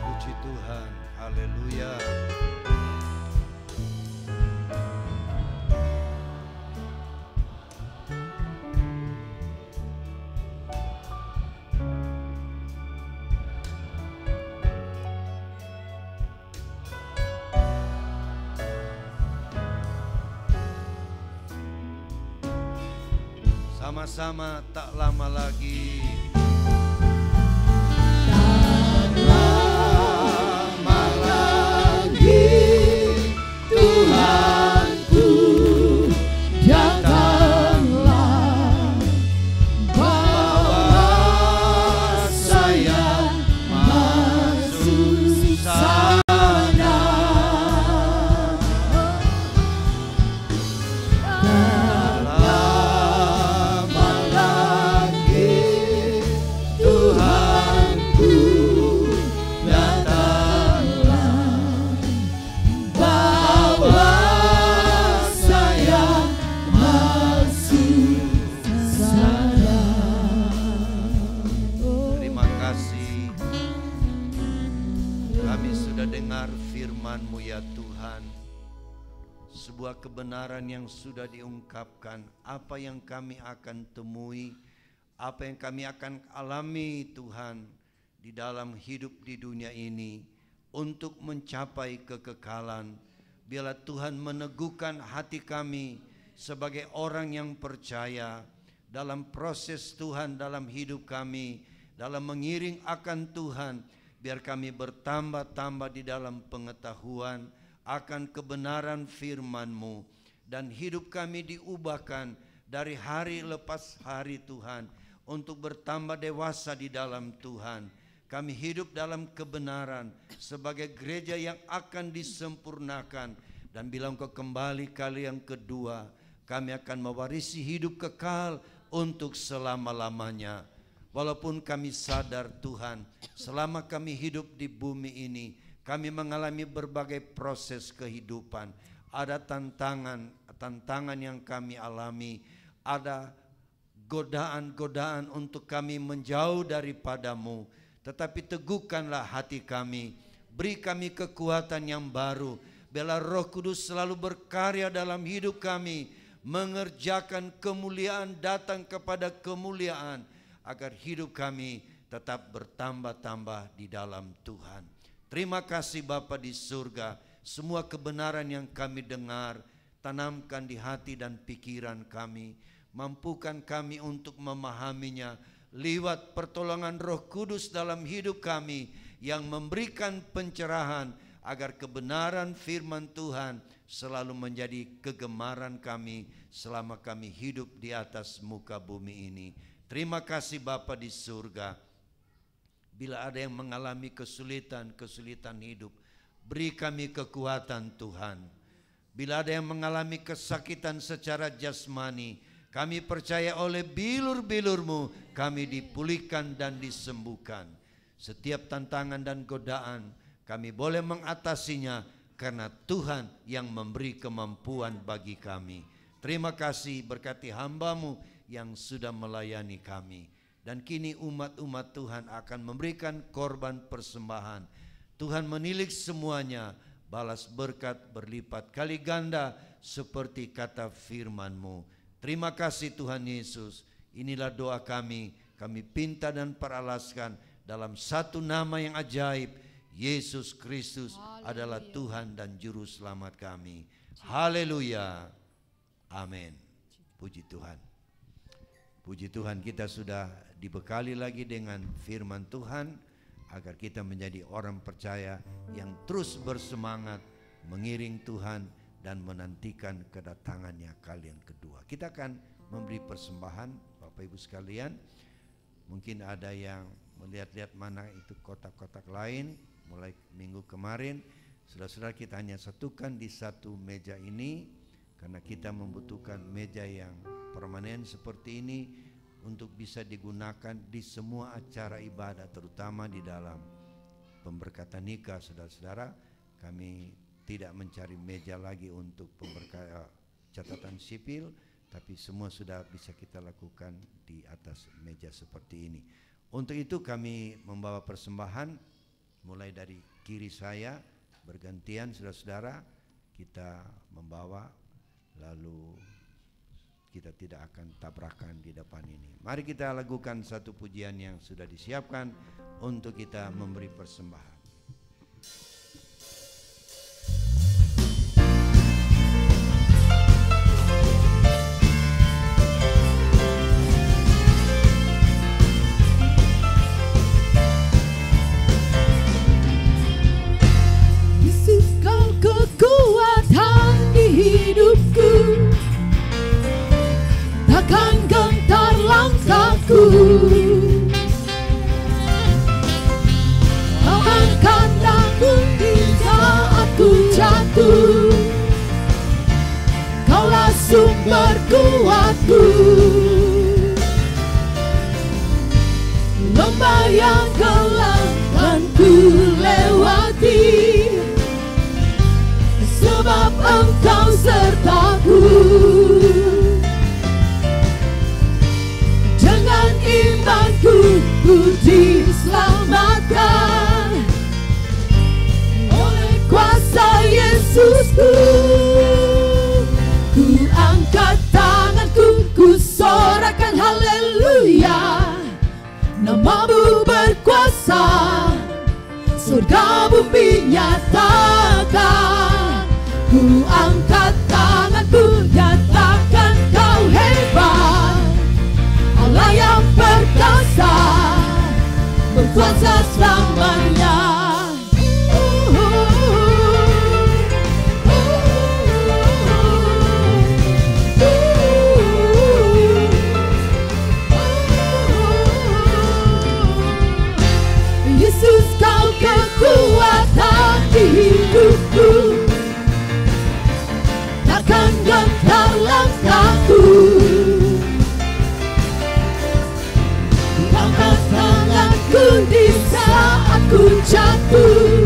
[SPEAKER 6] Puji Tuhan, haleluya. Sama-sama tak lama lagi.
[SPEAKER 2] Tuhanku, datanglah, bawa saya masuk sana. Lama lagi, Tuhanku, datanglah, bawa saya masuk sana.
[SPEAKER 6] Terima kasih. Kami sudah dengar firman-Mu ya Tuhan. Sebuah kebenaran yang sudah diungkapkan. Apa yang kami akan temui, apa yang kami akan alami Tuhan di dalam hidup di dunia ini untuk mencapai kekekalan. Biarlah Tuhan meneguhkan hati kami sebagai orang yang percaya dalam proses Tuhan dalam hidup kami, dalam mengiring akan Tuhan. Biar kami bertambah-tambah di dalam pengetahuan akan kebenaran firman-Mu, dan hidup kami diubahkan dari hari lepas hari Tuhan untuk bertambah dewasa di dalam Tuhan. Kami hidup dalam kebenaran sebagai gereja yang akan disempurnakan, dan bila Engkau kembali kali yang kedua, kami akan mewarisi hidup kekal untuk selama-lamanya. Walaupun kami sadar Tuhan, selama kami hidup di bumi ini, kami mengalami berbagai proses kehidupan. Ada tantangan yang kami alami, ada godaan-godaan untuk kami menjauh daripada-Mu. Tetapi teguhkanlah hati kami, beri kami kekuatan yang baru. Biarlah Roh Kudus selalu berkarya dalam hidup kami, mengerjakan kemuliaan, datang kepada kemuliaan, agar hidup kami tetap bertambah-tambah di dalam Tuhan. Terima kasih Bapa di surga, semua kebenaran yang kami dengar, tanamkan di hati dan pikiran kami. Mampukan kami untuk memahaminya lewat pertolongan Roh Kudus dalam hidup kami, yang memberikan pencerahan agar kebenaran firman Tuhan selalu menjadi kegemaran kami selama kami hidup di atas muka bumi ini. Terima kasih Bapa di surga. Bila ada yang mengalami kesulitan hidup, beri kami kekuatan Tuhan. Bila ada yang mengalami kesakitan secara jasmani, kami percaya oleh bilur-bilur-Mu kami dipulihkan dan disembuhkan. Setiap tantangan dan godaan kami boleh mengatasinya karena Tuhan yang memberi kemampuan bagi kami. Terima kasih, berkati hamba-Mu yang sudah melayani kami. Dan kini umat-umat Tuhan akan memberikan korban persembahan. Tuhan menilik semuanya, balas berkat berlipat kali ganda seperti kata firman-Mu. Terima kasih Tuhan Yesus. Inilah doa kami pinta dan peralaskan dalam satu nama yang ajaib. Yesus Kristus adalah Tuhan dan Juru Selamat kami. Haleluya. Amin. Puji Tuhan. Puji Tuhan, kita sudah dibekali lagi dengan firman Tuhan. agar kita menjadi orang percaya yang terus bersemangat mengiring Tuhan dan menantikan kedatangannya kali yang kedua. Kita akan memberi persembahan, Bapak Ibu sekalian. Mungkin ada yang melihat-lihat mana itu kotak-kotak lain mulai minggu kemarin. Saudara-saudara, kita hanya satukan di satu meja ini karena kita membutuhkan meja yang permanen seperti ini untuk bisa digunakan di semua acara ibadah, terutama di dalam pemberkatan nikah. Saudara-saudara, kami tidak mencari meja lagi untuk catatan sipil, tapi semua sudah bisa kita lakukan di atas meja seperti ini. Untuk itu kami membawa persembahan mulai dari kiri saya, bergantian saudara-saudara kita membawa, lalu kita tidak akan tabrakan di depan ini. Mari kita lakukan satu pujian yang sudah disiapkan untuk kita memberi persembahan.
[SPEAKER 3] Yesus, kau kekuatan di hidupku, takkan gentar langkahku. Kau angkat aku di saat ku jatuh, Kaulah sumber kuatku. Lembah yang gelap kan ku lewati, sebab Engkau sertaku. Dengan imanku ku diselamatkan oleh kuasa Yesusku. Ku angkat tanganku, ku sorakan haleluya. Namamu berkuasa, surga bumi nyatakan. Ku angkat tanganku, nyatakan Kau hebat, Allah yang perkasa, berkuasa selamanya. Yesus, Kau kekuatan di hidupku, takkan gentar langkahku. Angkat tanganku di saat ku jatuh,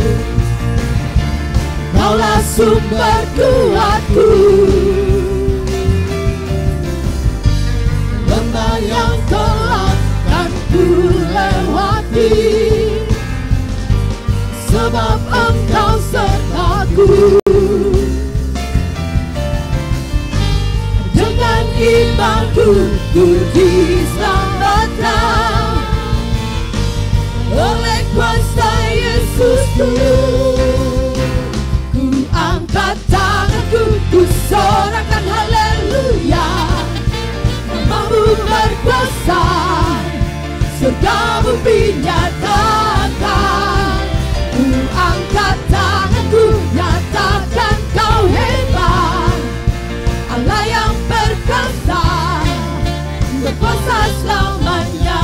[SPEAKER 3] Kaulah sumber kuatku. Lembah yang gelap kan ku lewati, sebab Engkau sertaku. Dengan imanku ku diselamatkan oleh kuasa Yesusku. Ku angkat tanganku, ku sorakan haleluya. Namamu berkuasa, surga bumi nyatakan. Ku angkat tanganku, nyatakan Kau hebat, Allah yang perkasa, berkuasa selamanya.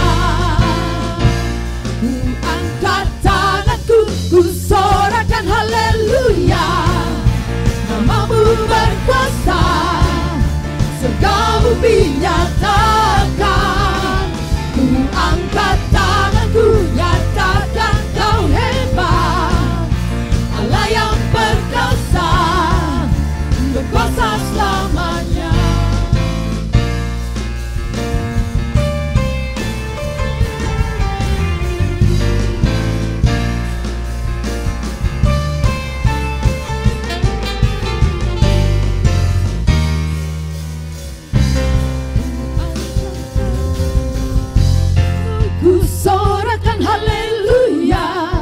[SPEAKER 3] Ku angkat tanganku, ku sorakan haleluya. Namamu berkuasa, surga bumi nyatakan. Ku angkat tanganku, nyatakan Kau hebat, Allah yang perkasa, berkuasa selamanya. Ku sorakan haleluya.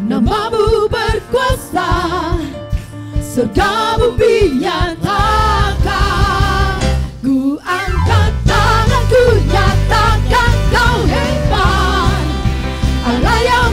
[SPEAKER 3] Namamu berkuasa, surga bumi nyatakan. Ku angkat tanganku, nyatakan Kau hebat, Allah yang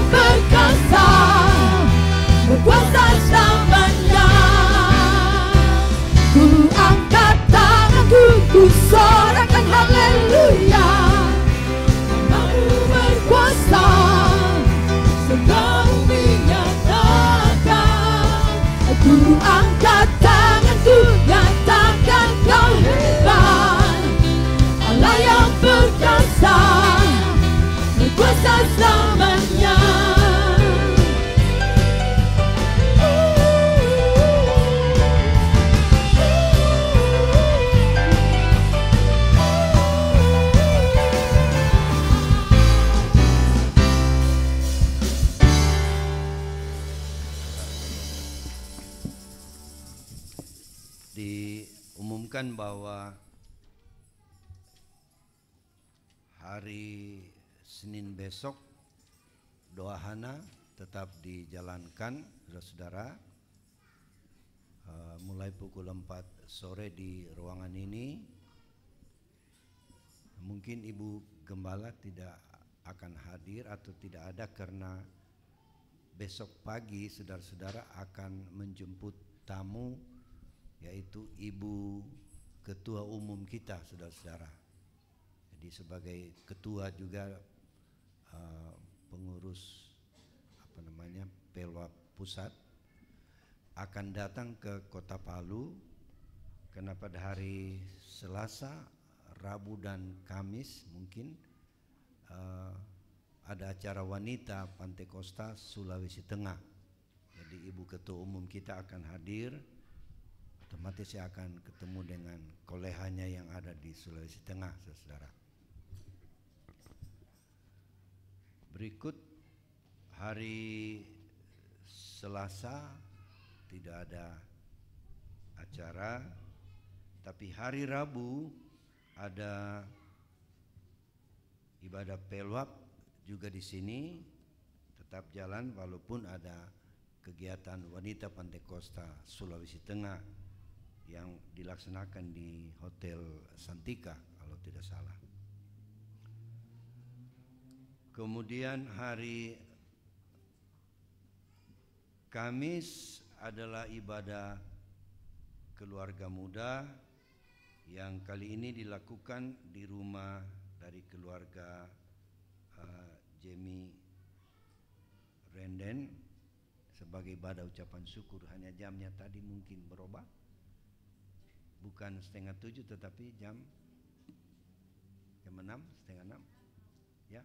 [SPEAKER 3] selamanya.
[SPEAKER 6] Diumumkan bahwa hari Senin besok doa Hana tetap dijalankan, saudara-saudara, mulai pukul 4 sore di ruangan ini. Mungkin Ibu Gembala tidak akan hadir atau tidak ada karena besok pagi saudara-saudara akan menjemput tamu, yaitu Ibu Ketua Umum kita, saudara-saudara. Jadi sebagai ketua juga pengurus Pelwap Pusat akan datang ke Kota Palu karena pada hari Selasa, Rabu dan Kamis mungkin ada acara wanita Pantai Kosta Sulawesi Tengah. Jadi Ibu Ketua Umum kita akan hadir, otomatis saya akan ketemu dengan kolehannya yang ada di Sulawesi Tengah, saudara. Berikut hari Selasa tidak ada acara, tapi hari Rabu ada ibadah pelwap juga di sini, tetap jalan walaupun ada kegiatan wanita Pantai Kosta Sulawesi Tengah yang dilaksanakan di Hotel Santika kalau tidak salah. Kemudian hari Kamis adalah ibadah keluarga muda yang kali ini dilakukan di rumah dari keluarga Jamie Renden sebagai ibadah ucapan syukur. Hanya jamnya tadi mungkin berubah, bukan 6:30 tetapi jam 6, setengah 6 ya,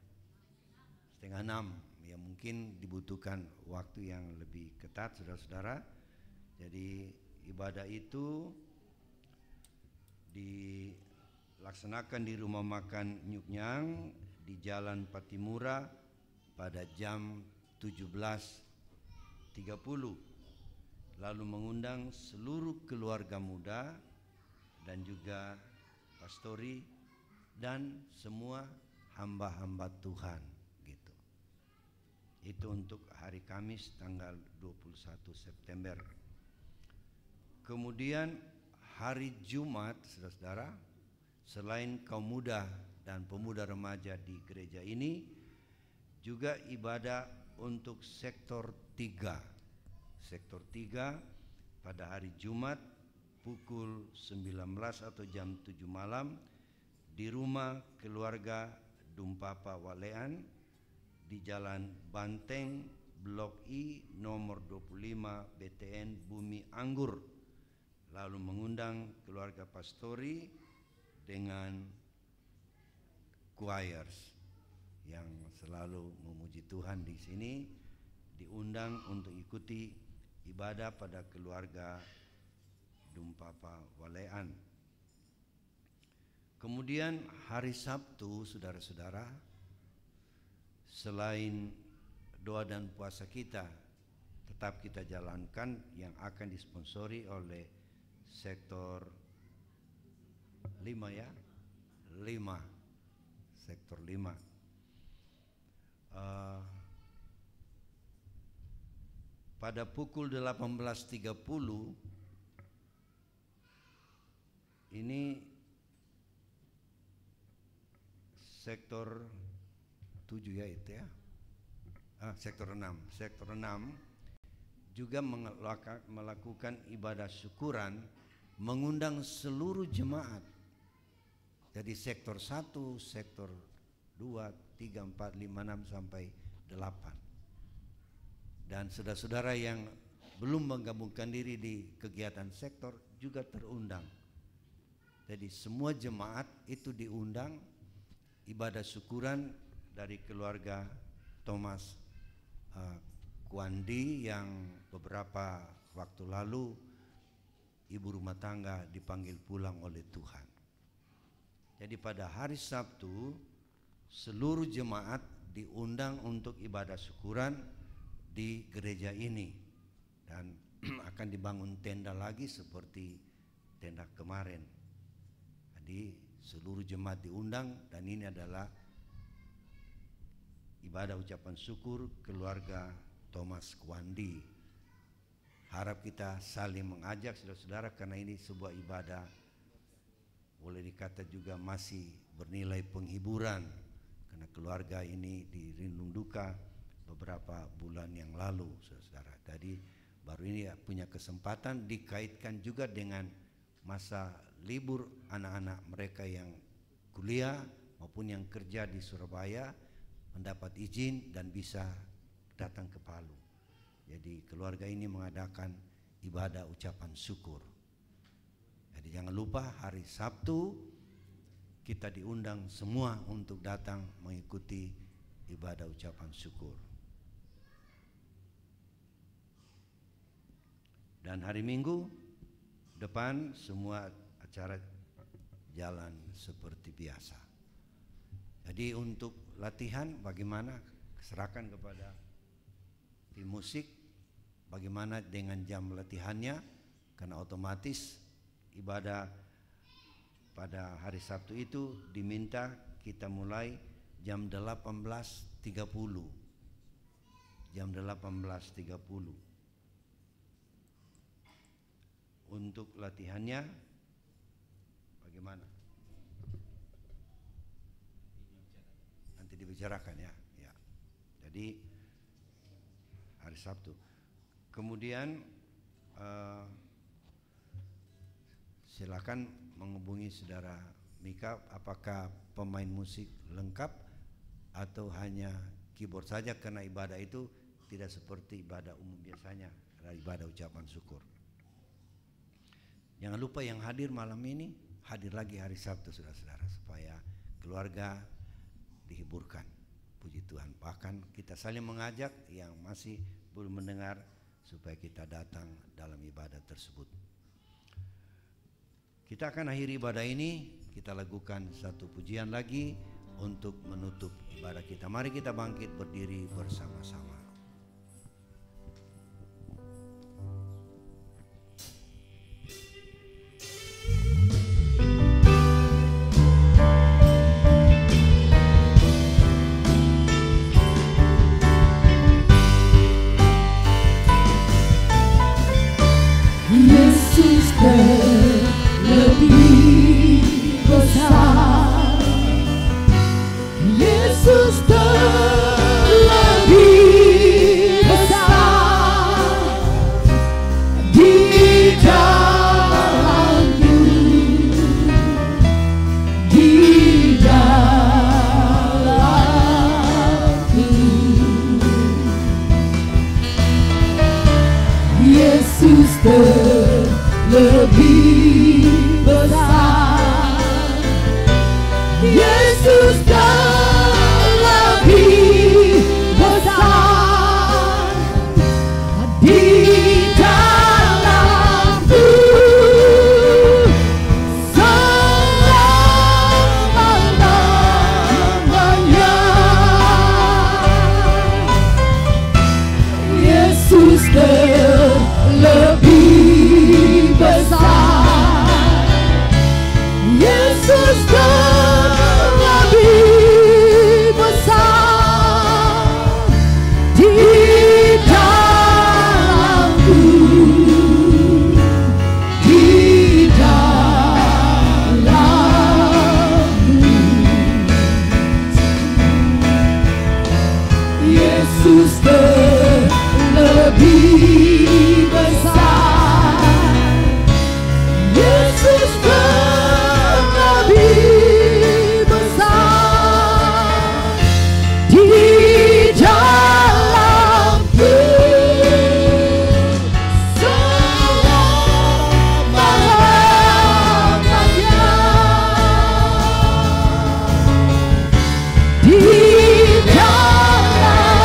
[SPEAKER 6] 5:30 ya, mungkin dibutuhkan waktu yang lebih ketat, saudara-saudara. Jadi ibadah itu dilaksanakan di rumah makan Nyuknyang di Jalan Patimura pada jam 17.30, lalu mengundang seluruh keluarga muda dan juga pastori dan semua hamba-hamba Tuhan gitu. Itu untuk hari Kamis tanggal 21 September. Kemudian hari Jumat, saudara-saudara, selain kaum muda dan pemuda remaja di gereja ini, juga ibadah untuk sektor 3. Sektor 3 pada hari Jumat pukul 19 atau jam 7 malam di rumah keluarga Dumpapa Walean di Jalan Banteng, Blok I nomor 25 BTN Bumi Anggur, lalu mengundang keluarga pastori dengan choirs yang selalu memuji Tuhan di sini, diundang untuk ikuti ibadah pada keluarga Dumpapa Walean. Kemudian hari Sabtu, saudara-saudara, selain doa dan puasa kita tetap kita jalankan yang akan disponsori oleh sektor 5 ya, 5 sektor 5. Pada pukul 18.30 ini sektor 7 ya itu ya, sektor 6 juga melakukan ibadah syukuran, mengundang seluruh jemaat. Jadi sektor 1, sektor 2, 3, 4, 5, 6 sampai 8. Dan saudara-saudara yang belum menggabungkan diri di kegiatan sektor juga terundang. Jadi semua jemaat itu diundang ibadah syukuran dari keluarga Thomas Kuandi yang beberapa waktu lalu ibu rumah tangga dipanggil pulang oleh Tuhan. Jadi pada hari Sabtu seluruh jemaat diundang untuk ibadah syukuran di gereja ini, dan akan dibangun tenda lagi seperti tenda kemarin. Jadi seluruh jemaat diundang, dan ini adalah ibadah ucapan syukur keluarga Thomas Kuandi. Harap kita saling mengajak saudara-saudara, karena ini sebuah ibadah boleh dikata juga masih bernilai penghiburan, karena keluarga ini dirindung duka beberapa bulan yang lalu, saudara-saudara. Jadi baru ini punya kesempatan dikaitkan juga dengan masa libur anak-anak mereka yang kuliah maupun yang kerja di Surabaya, mendapat izin dan bisa datang ke Palu. Jadi keluarga ini mengadakan ibadah ucapan syukur. Jadi jangan lupa hari Sabtu kita diundang semua untuk datang mengikuti ibadah ucapan syukur. Dan hari Minggu depan semua acara jalan seperti biasa. Jadi untuk latihan bagaimana, serahkan kepada tim musik bagaimana dengan jam latihannya, karena otomatis ibadah pada hari Sabtu itu diminta kita mulai jam 18.30. Jam 18.30. Untuk latihannya bagaimana? Nanti dibicarakan ya. Ya. Jadi hari Sabtu. Kemudian silakan menghubungi saudara Mika, apakah pemain musik lengkap atau hanya keyboard saja, karena ibadah itu tidak seperti ibadah umum biasanya, ibadah ucapan syukur. Jangan lupa yang hadir malam ini hadir lagi hari Sabtu, saudara-saudara, supaya keluarga dihiburkan. Puji Tuhan. Bahkan kita saling mengajak yang masih belum mendengar supaya kita datang dalam ibadah tersebut. Kita akan akhiri ibadah ini, kita lakukan satu pujian lagi untuk menutup ibadah kita. Mari kita bangkit berdiri bersama-sama.
[SPEAKER 3] Lebih besar, Yesus lebih besar di dalamku, di dalamku. Yesus lebih besar, Yesus lebih besar di dalamku selama-lamanya. Yesus lebih besar, Yesus lebih besar di dalamku, di dalamku. Yesus lebih besar, Yesus lebih besar di dalamku selama-lamanya. Di dalamku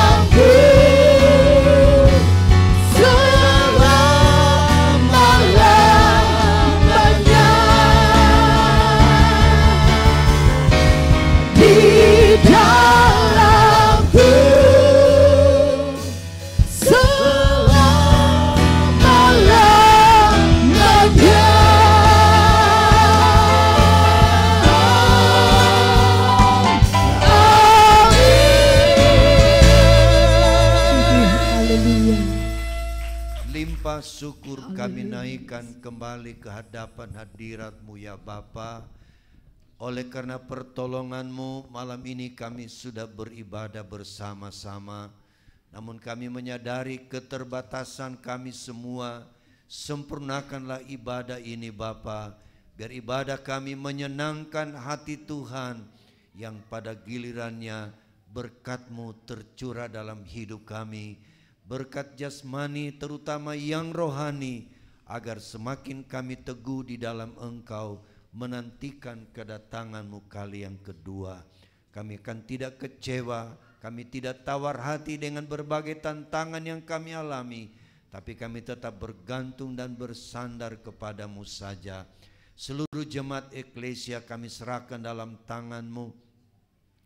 [SPEAKER 6] sembah syukur kami naikkan kembali ke hadapan hadirat-Mu ya Bapa. Oleh karena pertolongan-Mu malam ini kami sudah beribadah bersama-sama. Namun kami menyadari keterbatasan kami semua. Sempurnakanlah ibadah ini Bapa, biar ibadah kami menyenangkan hati Tuhan, yang pada gilirannya berkat-Mu tercurah dalam hidup kami, berkat jasmani terutama yang rohani, agar semakin kami teguh di dalam Engkau menantikan kedatangan-Mu kali yang kedua. Kami akan tidak kecewa, kami tidak tawar hati dengan berbagai tantangan yang kami alami, tapi kami tetap bergantung dan bersandar kepada-Mu saja. Seluruh jemaat eklesia kami serahkan dalam tangan-Mu,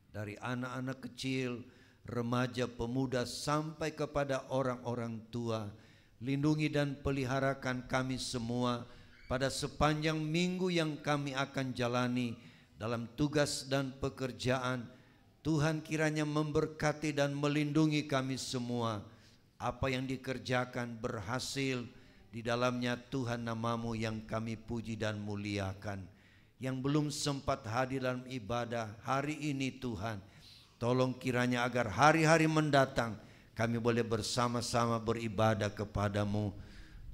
[SPEAKER 6] dari anak-anak kecil, remaja, pemuda, sampai kepada orang-orang tua. Lindungi dan peliharakan kami semua pada sepanjang minggu yang kami akan jalani dalam tugas dan pekerjaan. Tuhan kiranya memberkati dan melindungi kami semua. Apa yang dikerjakan berhasil, di dalamnya Tuhan nama-Mu yang kami puji dan muliakan. Yang belum sempat hadir dalam ibadah hari ini Tuhan, tolong kiranya agar hari-hari mendatang kami boleh bersama-sama beribadah kepada-Mu.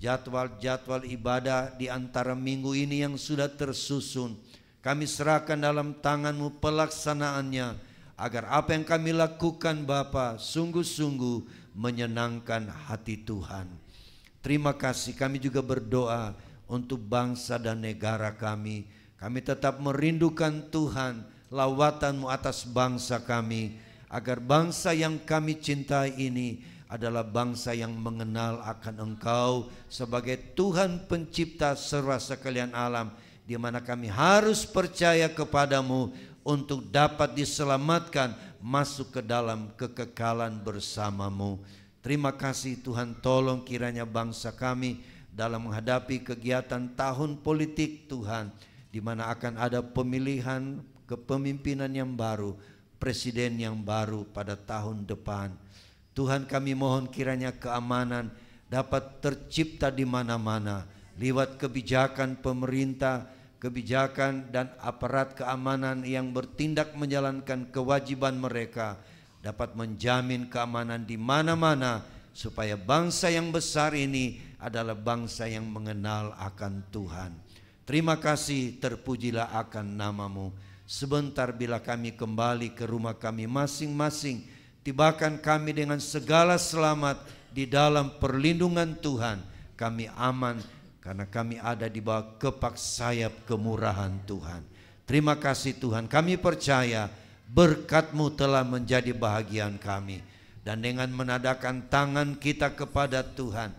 [SPEAKER 6] Jadwal-jadwal ibadah di antara minggu ini yang sudah tersusun, kami serahkan dalam tangan-Mu pelaksanaannya, agar apa yang kami lakukan Bapa sungguh-sungguh menyenangkan hati Tuhan. Terima kasih. Kami juga berdoa untuk bangsa dan negara kami. Kami tetap merindukan Tuhan, lawatan-Mu atas bangsa kami, agar bangsa yang kami cintai ini adalah bangsa yang mengenal akan Engkau sebagai Tuhan pencipta serba sekalian alam, di mana kami harus percaya kepada-Mu untuk dapat diselamatkan masuk ke dalam kekekalan bersama-Mu. Terima kasih Tuhan, tolong kiranya bangsa kami dalam menghadapi kegiatan tahun politik Tuhan, di mana akan ada pemilihan kepemimpinan yang baru, presiden yang baru pada tahun depan. Tuhan, kami mohon kiranya keamanan dapat tercipta di mana-mana lewat kebijakan pemerintah, kebijakan dan aparat keamanan yang bertindak menjalankan kewajiban mereka, dapat menjamin keamanan di mana-mana, supaya bangsa yang besar ini adalah bangsa yang mengenal akan Tuhan. Terima kasih, terpujilah akan nama-Mu. Sebentar bila kami kembali ke rumah kami masing-masing, tibakan kami dengan segala selamat di dalam perlindungan Tuhan. Kami aman karena kami ada di bawah kepak sayap kemurahan Tuhan. Terima kasih Tuhan, kami percaya berkat-Mu telah menjadi bahagian kami. Dan dengan menadahkan tangan kita kepada Tuhan,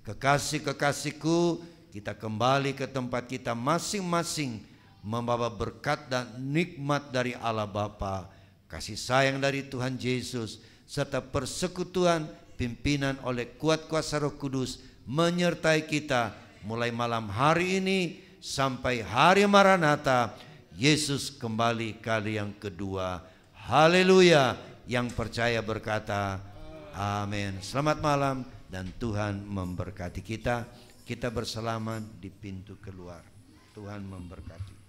[SPEAKER 6] kekasih-kekasihku, kita kembali ke tempat kita masing-masing, membawa berkat dan nikmat dari Allah Bapa, kasih sayang dari Tuhan Yesus, serta persekutuan pimpinan oleh kuat kuasa Roh Kudus menyertai kita mulai malam hari ini sampai hari Maranatha, Yesus kembali kali yang kedua. Haleluya. Yang percaya berkata amin. Selamat malam dan Tuhan memberkati kita. Kita bersalaman di pintu keluar. Tuhan memberkati.